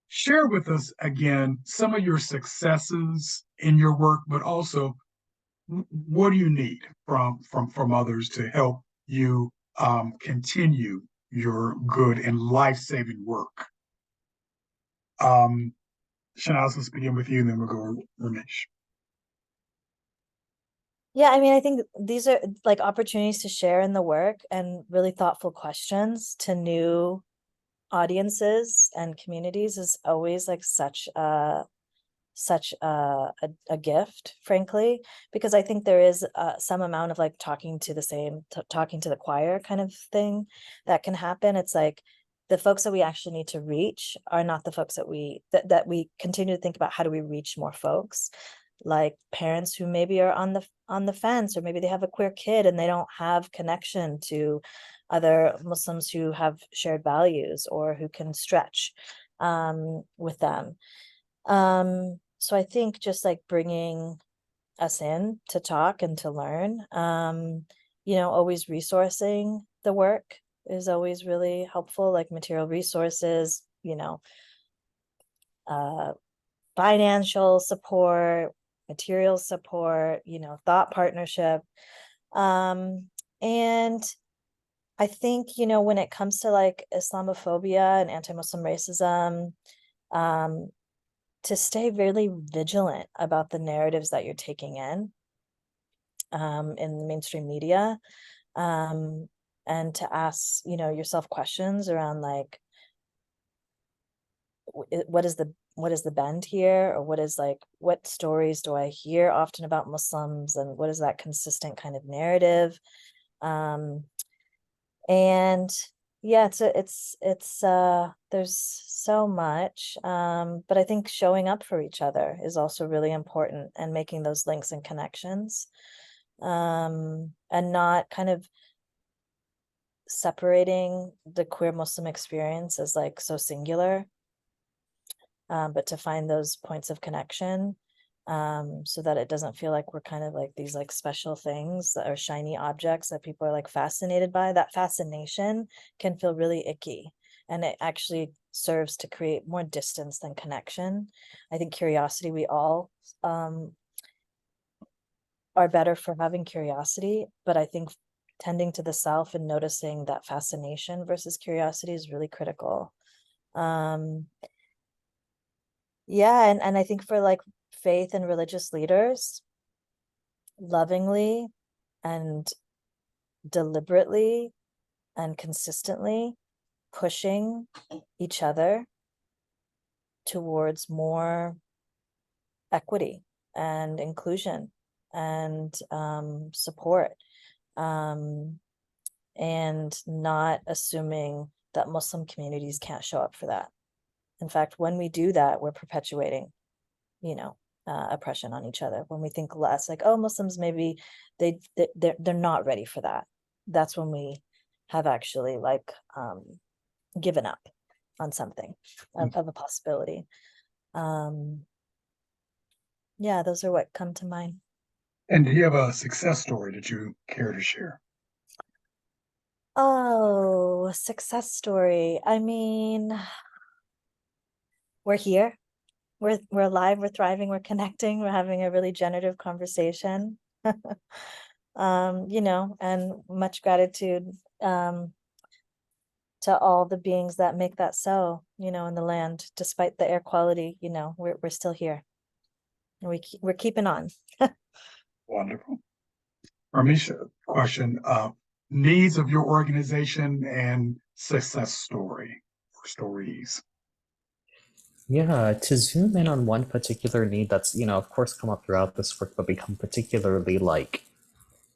share with us again some of your successes in your work, but also what do you need from others to help you continue your good and life-saving work. Shenaaz, let's begin with you, and then we'll go to Ramish. Yeah, I mean, I think these are like opportunities to share in the work and really thoughtful questions to new audiences and communities is always like such a gift, frankly, because I think there is some amount of like talking to the choir kind of thing that can happen. It's like the folks that we actually need to reach are not the folks that we continue to think about how do we reach more folks, like parents who maybe are on the fence, or maybe they have a queer kid and they don't have connection to other Muslims who have shared values or who can stretch with them. So I think just like bringing us in to talk and to learn, always resourcing the work is always really helpful, like material resources, financial support, material support, thought partnership. And I think, when it comes to like Islamophobia and anti-Muslim racism, to stay really vigilant about the narratives that you're taking in the mainstream media, and to ask, yourself questions around like, what is the bend here, or what stories do I hear often about Muslims, and what is that consistent kind of narrative? And yeah, it's there's so much, but I think showing up for each other is also really important, and making those links and connections, and not kind of separating the queer Muslim experience as like so singular, but to find those points of connection, so that it doesn't feel like we're kind of like these like special things that are shiny objects that people are like fascinated by. That fascination can feel really icky, and it actually serves to create more distance than connection. I think curiosity, we all are better for having curiosity, but I think tending to the self and noticing that fascination versus curiosity is really critical. Yeah, and I think for like faith and religious leaders, lovingly and deliberately and consistently pushing each other towards more equity and inclusion and support, and not assuming that Muslim communities can't show up for that. In fact, when we do that, we're perpetuating, oppression on each other. When we think less, like, oh, Muslims, maybe they're not ready for that, that's when we have actually like given up on something of a possibility. Yeah, those are what come to mind. And do you have a success story that you care to share? Oh, a success story. I mean, we're here. We're alive, we're thriving, we're connecting, we're having a really generative conversation. And much gratitude to all the beings that make that so, in the land. Despite the air quality, we're still here. And we're keeping on. Wonderful. Ramish, question, needs of your organization and success story or stories. Yeah, to zoom in on one particular need that's, of course come up throughout this work, but become particularly like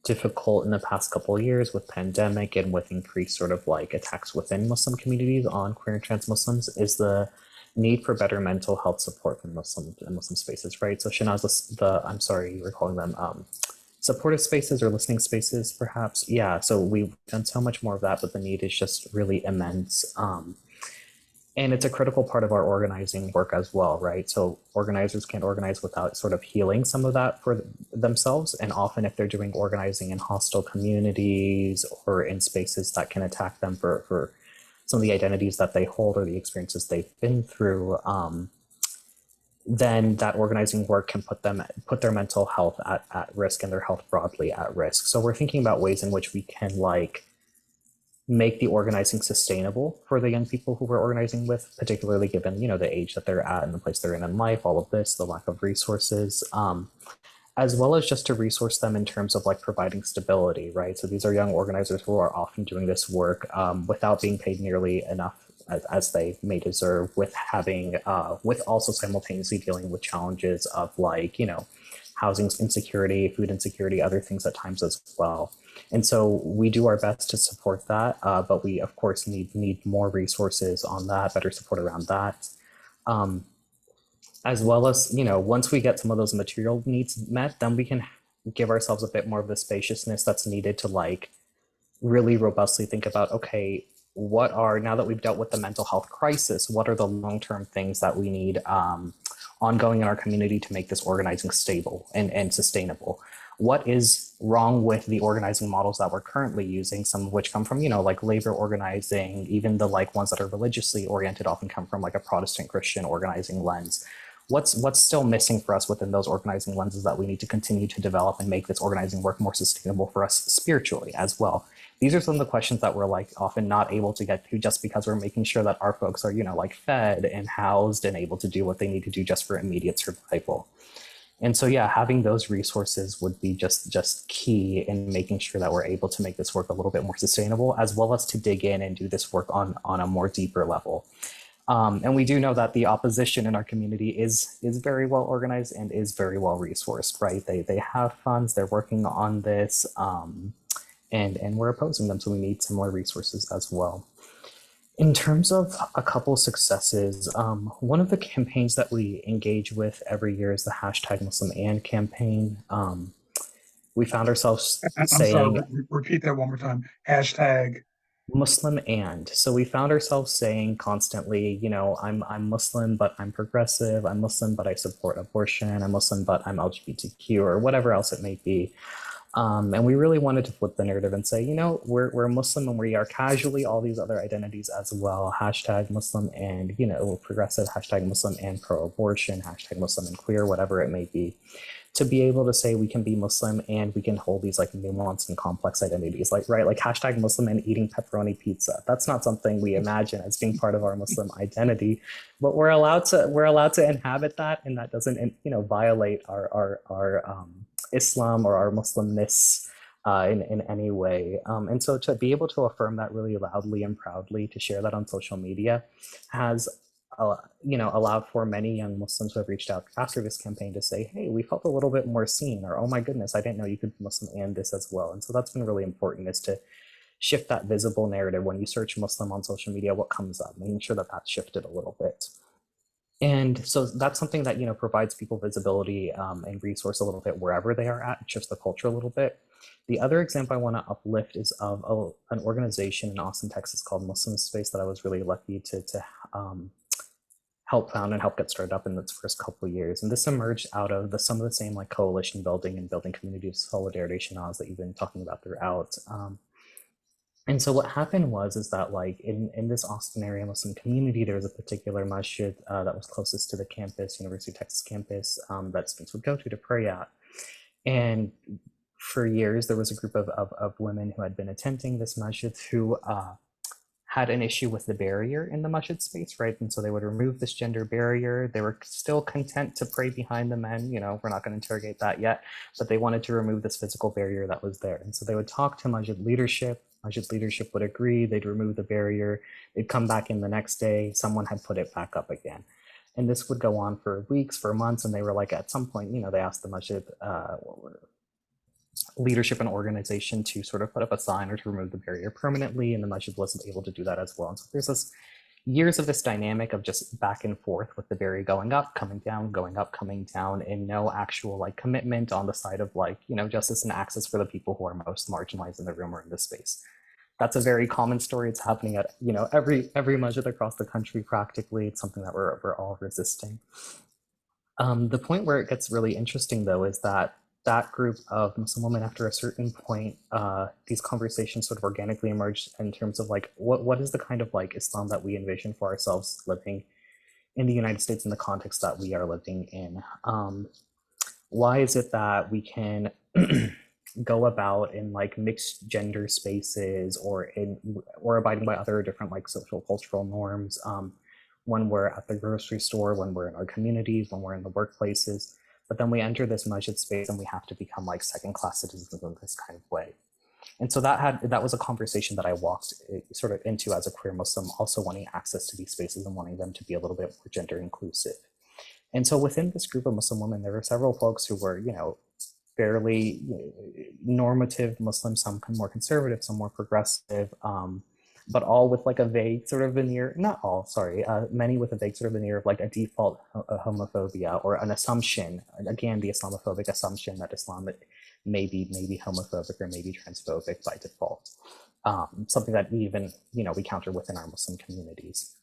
difficult in the past couple of years with pandemic and with increased sort of like attacks within Muslim communities on queer and trans Muslims is the need for better mental health support from Muslim and Muslim spaces, right? So Shenaaz, I'm sorry, you were calling them supportive spaces or listening spaces, perhaps. Yeah, so we've done so much more of that, but the need is just really immense. And it's a critical part of our organizing work as well, right? So organizers can't organize without sort of healing some of that for themselves. And often if they're doing organizing in hostile communities or in spaces that can attack them for some of the identities that they hold or the experiences they've been through, then that organizing work can put their mental health at risk and their health broadly at risk. So we're thinking about ways in which we can like make the organizing sustainable for the young people who we're organizing with, particularly given, you know, the age that they're at and the place they're in life, all of this, the lack of resources, as well as just to resource them in terms of like providing stability, right? So these are young organizers who are often doing this work without being paid nearly enough as they may deserve, with having, with also simultaneously dealing with challenges of like, you know, housing insecurity, food insecurity, other things at times as well. And so we do our best to support that, but we of course need more resources on that, better support around that. As well as, you know, once we get some of those material needs met, then we can give ourselves a bit more of the spaciousness that's needed to like really robustly think about, okay, what are, now that we've dealt with the mental health crisis, what are the long-term things that we need ongoing in our community to make this organizing stable and sustainable? What is wrong with the organizing models that we're currently using, some of which come from, you know, like labor organizing, even the like ones that are religiously oriented often come from like a Protestant Christian organizing lens. What's still missing for us within those organizing lenses that we need to continue to develop and make this organizing work more sustainable for us spiritually as well? These are some of the questions that we're like often not able to get to just because we're making sure that our folks are, you know, like fed and housed and able to do what they need to do just for immediate survival. And so, yeah, having those resources would be just key in making sure that we're able to make this work a little bit more sustainable, as well as to dig in and do this work on a more deeper level. And we do know that the opposition in our community is very well organized and is very well resourced, right? They have funds, they're working on this, and we're opposing them, so we need some more resources as well. In terms of a couple successes, one of the campaigns that we engage with every year is the hashtag Muslim and campaign. We found ourselves I'm saying, sorry, repeat that one more time. Hashtag. Muslim and. So we found ourselves saying constantly, you know, I'm Muslim, but I'm progressive. I'm Muslim, but I support abortion. I'm Muslim, but I'm LGBTQ, or whatever else it may be. And we really wanted to flip the narrative and say, you know, we're Muslim and we are casually all these other identities as well. Hashtag Muslim and, you know, progressive, hashtag Muslim and pro-abortion, hashtag Muslim and queer, whatever it may be. To be able to say we can be Muslim and we can hold these like nuanced and complex identities, like, right, like hashtag Muslim and eating pepperoni pizza. That's not something we imagine as being part of our Muslim identity, but we're allowed to inhabit that, and that doesn't, you know, violate our Islam or our Muslimness in any way. And so to be able to affirm that really loudly and proudly, to share that on social media, has you know, allowed for many young Muslims who have reached out after this campaign to say, hey, we felt a little bit more seen, or oh my goodness, I didn't know you could be Muslim and this as well. And so that's been really important, is to shift that visible narrative. When you search Muslim on social media, what comes up, making sure that that's shifted a little bit. And so that's something that, you know, provides people visibility and resource a little bit wherever they are at, shifts the culture a little bit. The other example I want to uplift is of an organization in Austin, Texas called Muslim Space that I was really lucky to help found and help get started up in its first couple of years. And this emerged out of some of the same like coalition building and building community of solidarity, Shenaaz, that you've been talking about throughout. And so what happened is that like in this Austin area Muslim community, there was a particular masjid that was closest to the campus, University of Texas campus, that students would go to pray at. And for years, there was a group of women who had been attending this masjid who had an issue with the barrier in the masjid space, right? And so they would remove this gender barrier. They were still content to pray behind the men, you know, we're not going to interrogate that yet, but they wanted to remove this physical barrier that was there. And so they would talk to masjid leadership would agree, they'd remove the barrier, they'd come back in the next day, someone had put it back up again. And this would go on for weeks, for months, and they were like, at some point, you know, they asked the masjid, leadership and organization to sort of put up a sign or to remove the barrier permanently, and the masjid wasn't able to do that as well. And so there's this years of this dynamic of just back and forth with the barrier going up, coming down, going up, coming down, and no actual like commitment on the side of like, you know, justice and access for the people who are most marginalized in the room or in this space. That's a very common story. It's happening at, you know, every masjid across the country practically. It's something that we're all resisting. The point where it gets really interesting though is that that group of Muslim women, after a certain point, these conversations sort of organically emerged in terms of like, what is the kind of like Islam that we envision for ourselves living in the United States in the context that we are living in? Why is it that we can go about in like mixed gender spaces or abiding by other different like social cultural norms when we're at the grocery store, when we're in our communities, when we're in the workplaces? But then we enter this masjid space and we have to become like second-class citizens in this kind of way. And so that was a conversation that I walked sort of into as a queer Muslim, also wanting access to these spaces and wanting them to be a little bit more gender inclusive. And so within this group of Muslim women, there were several folks who were, you know, fairly normative Muslims, some more conservative, some more progressive, but all with like a vague sort of veneer, not all, sorry, many with a vague sort of veneer of like a default homophobia or an assumption, again, the Islamophobic assumption that Islam may be homophobic or maybe transphobic by default. Something that even, you know, we counter within our Muslim communities.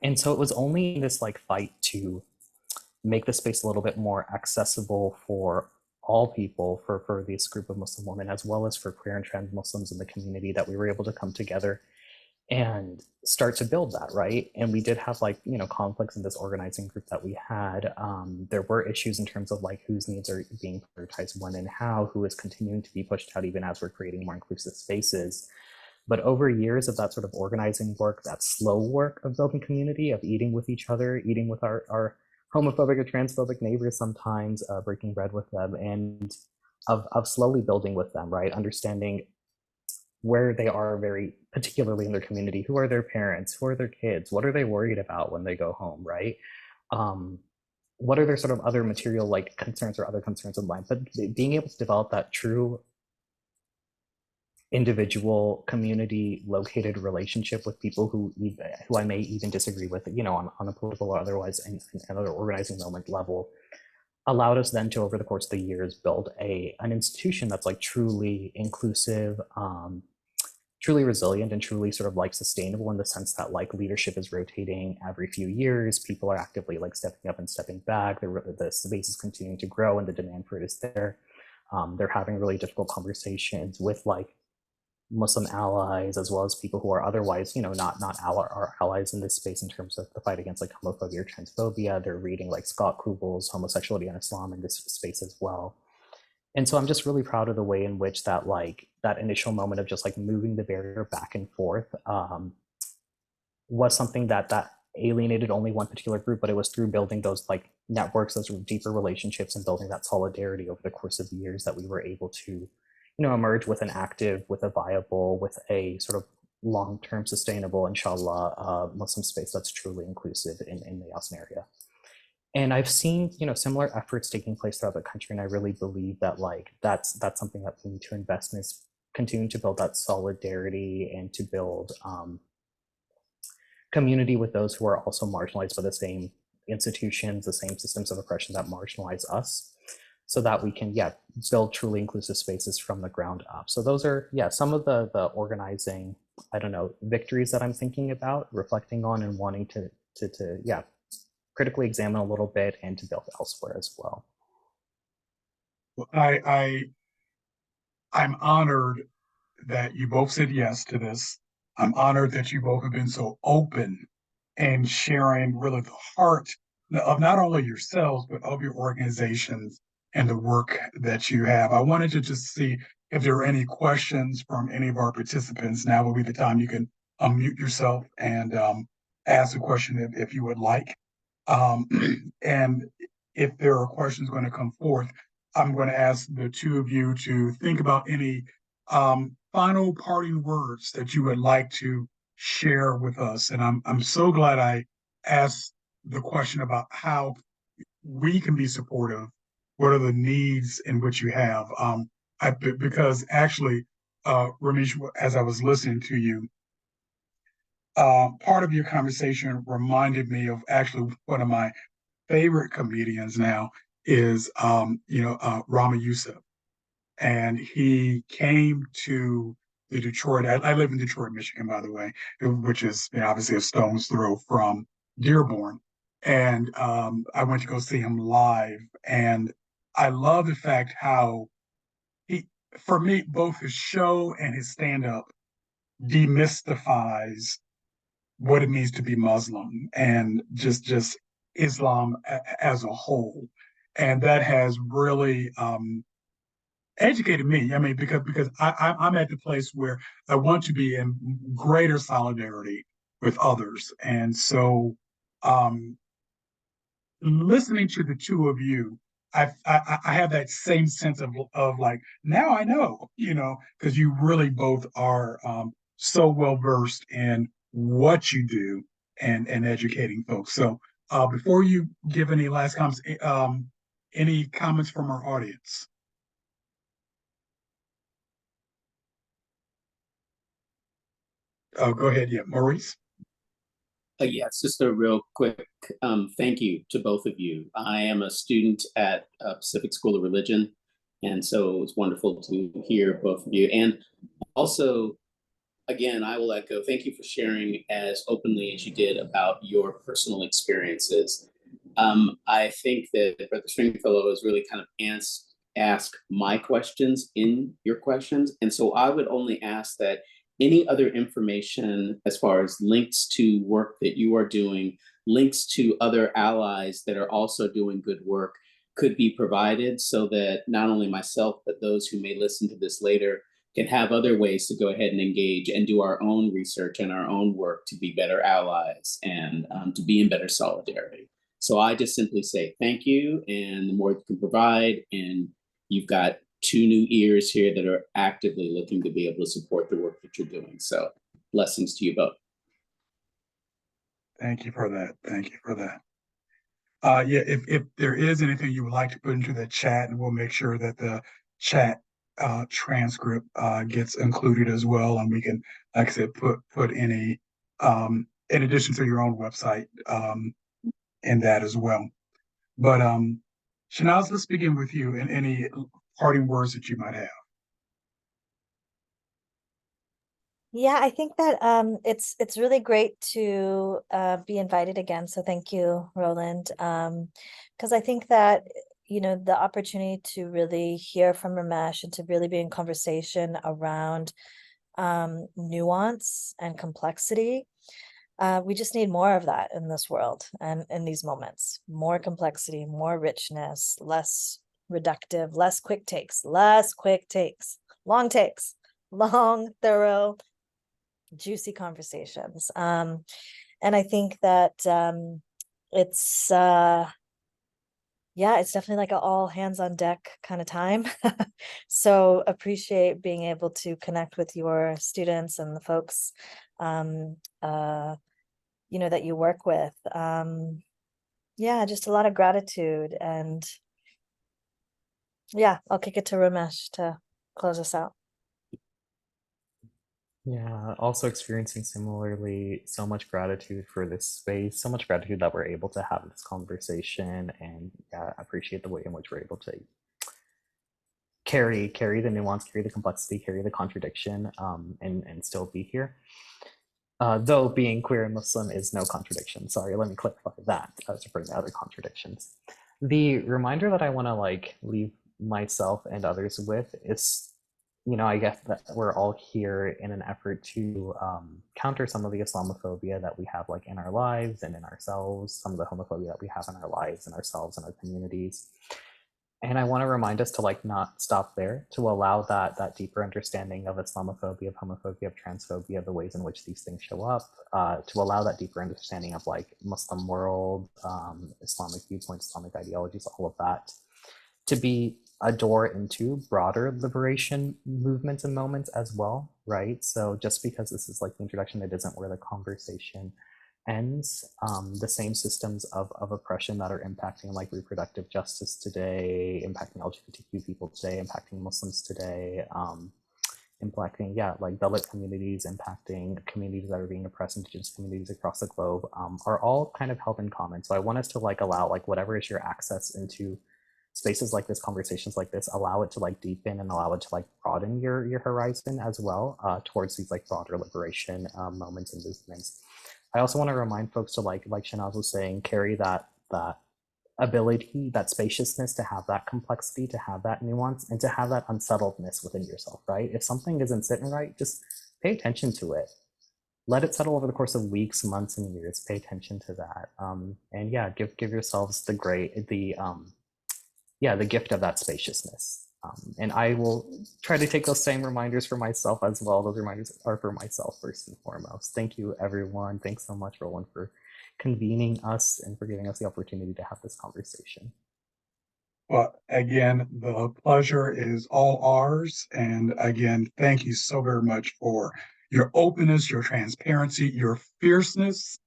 And so it was only this like fight to make the space a little bit more accessible for all people, for this group of Muslim women, as well as for queer and trans Muslims in the community, that we were able to come together and start to build that, right? And we did have like, you know, conflicts in this organizing group that we had. There were issues in terms of like whose needs are being prioritized when and how, who is continuing to be pushed out even as we're creating more inclusive spaces. But over years of that sort of organizing work, that slow work of building community, of eating with each other, eating with our homophobic or transphobic neighbors sometimes, breaking bread with them, and of slowly building with them, right? Understanding where they are very particularly in their community, who are their parents, who are their kids, what are they worried about when they go home, right? What are their sort of other material like concerns or other concerns in life? But being able to develop that true individual community located relationship with people who I may even disagree with, you know, on a political or otherwise and another organizing moment level, allowed us then to, over the course of the years, build an institution that's like truly inclusive, truly resilient, and truly sort of like sustainable in the sense that like leadership is rotating every few years. People are actively like stepping up and stepping back. The space is continuing to grow and the demand for it is there. They're having really difficult conversations with like Muslim allies, as well as people who are otherwise, you know, not our allies in this space in terms of the fight against like homophobia or transphobia. They're reading like Scott Kugel's Homosexuality and Islam in this space as well. And so I'm just really proud of the way in which that like that initial moment of just like moving the barrier back and forth was something that alienated only one particular group, but it was through building those like networks, those deeper relationships, and building that solidarity over the course of years that we were able to, you know, emerge with an active, with a viable, with a sort of long-term sustainable, inshallah, Muslim space that's truly inclusive in the Yasin area. And I've seen, you know, similar efforts taking place throughout the country, and I really believe that like that's something that we need to invest in, is continuing to build that solidarity and to build community with those who are also marginalized by the same institutions, the same systems of oppression that marginalize us, so that we can, yeah, build truly inclusive spaces from the ground up. So those are, yeah, some of the organizing, I don't know, victories that I'm thinking about, reflecting on, and wanting to yeah, critically examine a little bit and to build elsewhere as well. Well, I'm honored that you both said yes to this. I'm honored that you both have been so open and sharing really the heart of not only yourselves, but of your organizations and the work that you have. I wanted to just see if there are any questions from any of our participants. Now will be the time you can unmute yourself and ask a question if you would like. And if there are questions going to come forth, I'm going to ask the two of you to think about any final parting words that you would like to share with us. And I'm so glad I asked the question about how we can be supportive. What are the needs in which you have? because actually, Ramish, as I was listening to you, part of your conversation reminded me of actually one of my favorite comedians now is Rama Youssef, and he came to the Detroit. I live in Detroit, Michigan, by the way, which is obviously a stone's throw from Dearborn. And I went to go see him live, and I love the fact how he, for me, both his show and his stand-up demystifies what it means to be Muslim and just Islam as a whole, and that has really educated me. I mean, because I'm at the place where I want to be in greater solidarity with others, and so um, listening to the two of you, I have that same sense of like now I know, because you really both are so well versed in what you do and educating folks. So before you give any last comments, any comments from our audience? Go ahead, yeah, Maurice. Yes, just a real quick thank you to both of you. I am a student at Pacific School of Religion, and so it's wonderful to hear both of you. And also, again, I will echo thank you for sharing as openly as you did about your personal experiences. I think that Brother Stringfellow has really kind of asked my questions in your questions, and so I would only ask that any other information as far as links to work that you are doing, links to other allies that are also doing good work could be provided so that not only myself, but those who may listen to this later can have other ways to go ahead and engage and do our own research and our own work to be better allies and to be in better solidarity. So I just simply say thank you, and the more you can provide, and you've got two new ears here that are actively looking to be able to support the work that you're doing. So blessings to you both. Thank you for that. Thank you for that. Yeah, if there is anything you would like to put into the chat, and we'll make sure that the chat transcript gets included as well, and we can, like I said, put any in addition to your own website in that as well. But Shenaaz, let's begin with you and any parting words that you might have. Yeah, I think that it's really great to be invited again. So thank you, Roland. Because I think that the opportunity to really hear from Ramesh and to really be in conversation around nuance and complexity. We just need more of that in this world and in these moments. More complexity, more richness, less reductive, less quick takes, long takes, long, thorough, juicy conversations. And I think that it's yeah, it's definitely like an all hands on deck kind of time. So appreciate being able to connect with your students and the folks that you work with. Yeah, just a lot of gratitude. And yeah, I'll kick it to Ramesh to close us out. Yeah, also experiencing similarly so much gratitude for this space, so much gratitude that we're able to have this conversation, and yeah, appreciate the way in which we're able to carry the nuance, carry the complexity, carry the contradiction, and still be here. Though being queer and Muslim is no contradiction. Sorry, let me clarify that. I was referring to other contradictions. The reminder that I want to leave myself and others with is, I guess that we're all here in an effort to counter some of the Islamophobia that we have in our lives and in ourselves, some of the homophobia that we have in our lives and ourselves and our communities. And I want to remind us to not stop there, to allow that deeper understanding of Islamophobia, of homophobia, of transphobia, the ways in which these things show up, to allow that deeper understanding of Muslim world, Islamic viewpoints, Islamic ideologies, all of that, to be a door into broader liberation movements and moments as well, right? So just because this is the introduction, it isn't where the conversation ends. The same systems of oppression that are impacting like reproductive justice today, impacting LGBTQ people today, impacting Muslims today, impacting, like Dalit communities, impacting communities that are being oppressed, indigenous communities across the globe, are all kind of held in common. So I want us to like allow like whatever is your access into spaces like this, conversations like this, allow it to like deepen and allow it to like broaden your horizon as well towards these like broader liberation moments and movements. I also want to remind folks to like Shenaaz was saying, carry that ability, that spaciousness, to have that complexity, to have that nuance, and to have that unsettledness within yourself, right? If something isn't sitting right, just pay attention to it. Let it settle over the course of weeks, months, and years. Pay attention to that. And yeah, give yourselves the gift of that spaciousness. And I will try to take those same reminders for myself as well. Those reminders are for myself first and foremost. Thank you, everyone. Thanks so much, Roland, for convening us and for giving us the opportunity to have this conversation. Well, again, the pleasure is all ours. And again, thank you so very much for your openness, your transparency, your fierceness,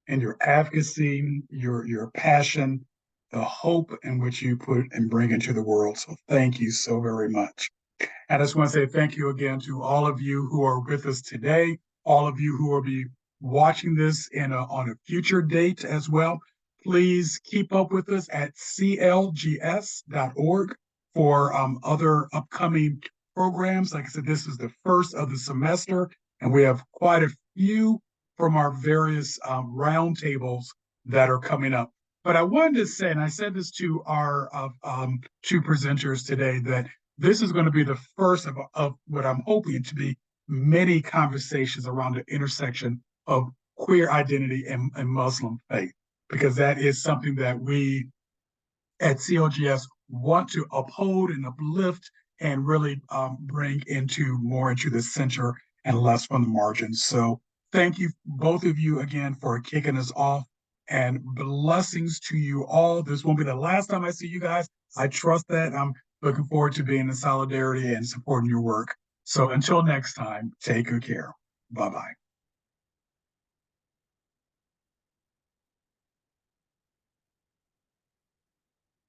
and your advocacy, your passion, the hope in which you put and bring into the world. So thank you so very much. And I just want to say thank you again to all of you who are with us today, all of you who will be watching this on a future date as well. Please keep up with us at clgs.org for other upcoming programs. Like I said, this is the first of the semester, and we have quite a few from our various roundtables that are coming up. But I wanted to say, and I said this to our two presenters today, that this is going to be the first of what I'm hoping to be many conversations around the intersection of queer identity and Muslim faith, because that is something that we at CLGS want to uphold and uplift and really bring more into the center and less from the margins. So thank you, both of you, again, for kicking us off, and blessings to you all. This won't be the last time I see you guys. I trust that. I'm looking forward to being in solidarity and supporting your work. So until next time, take good care. Bye-bye.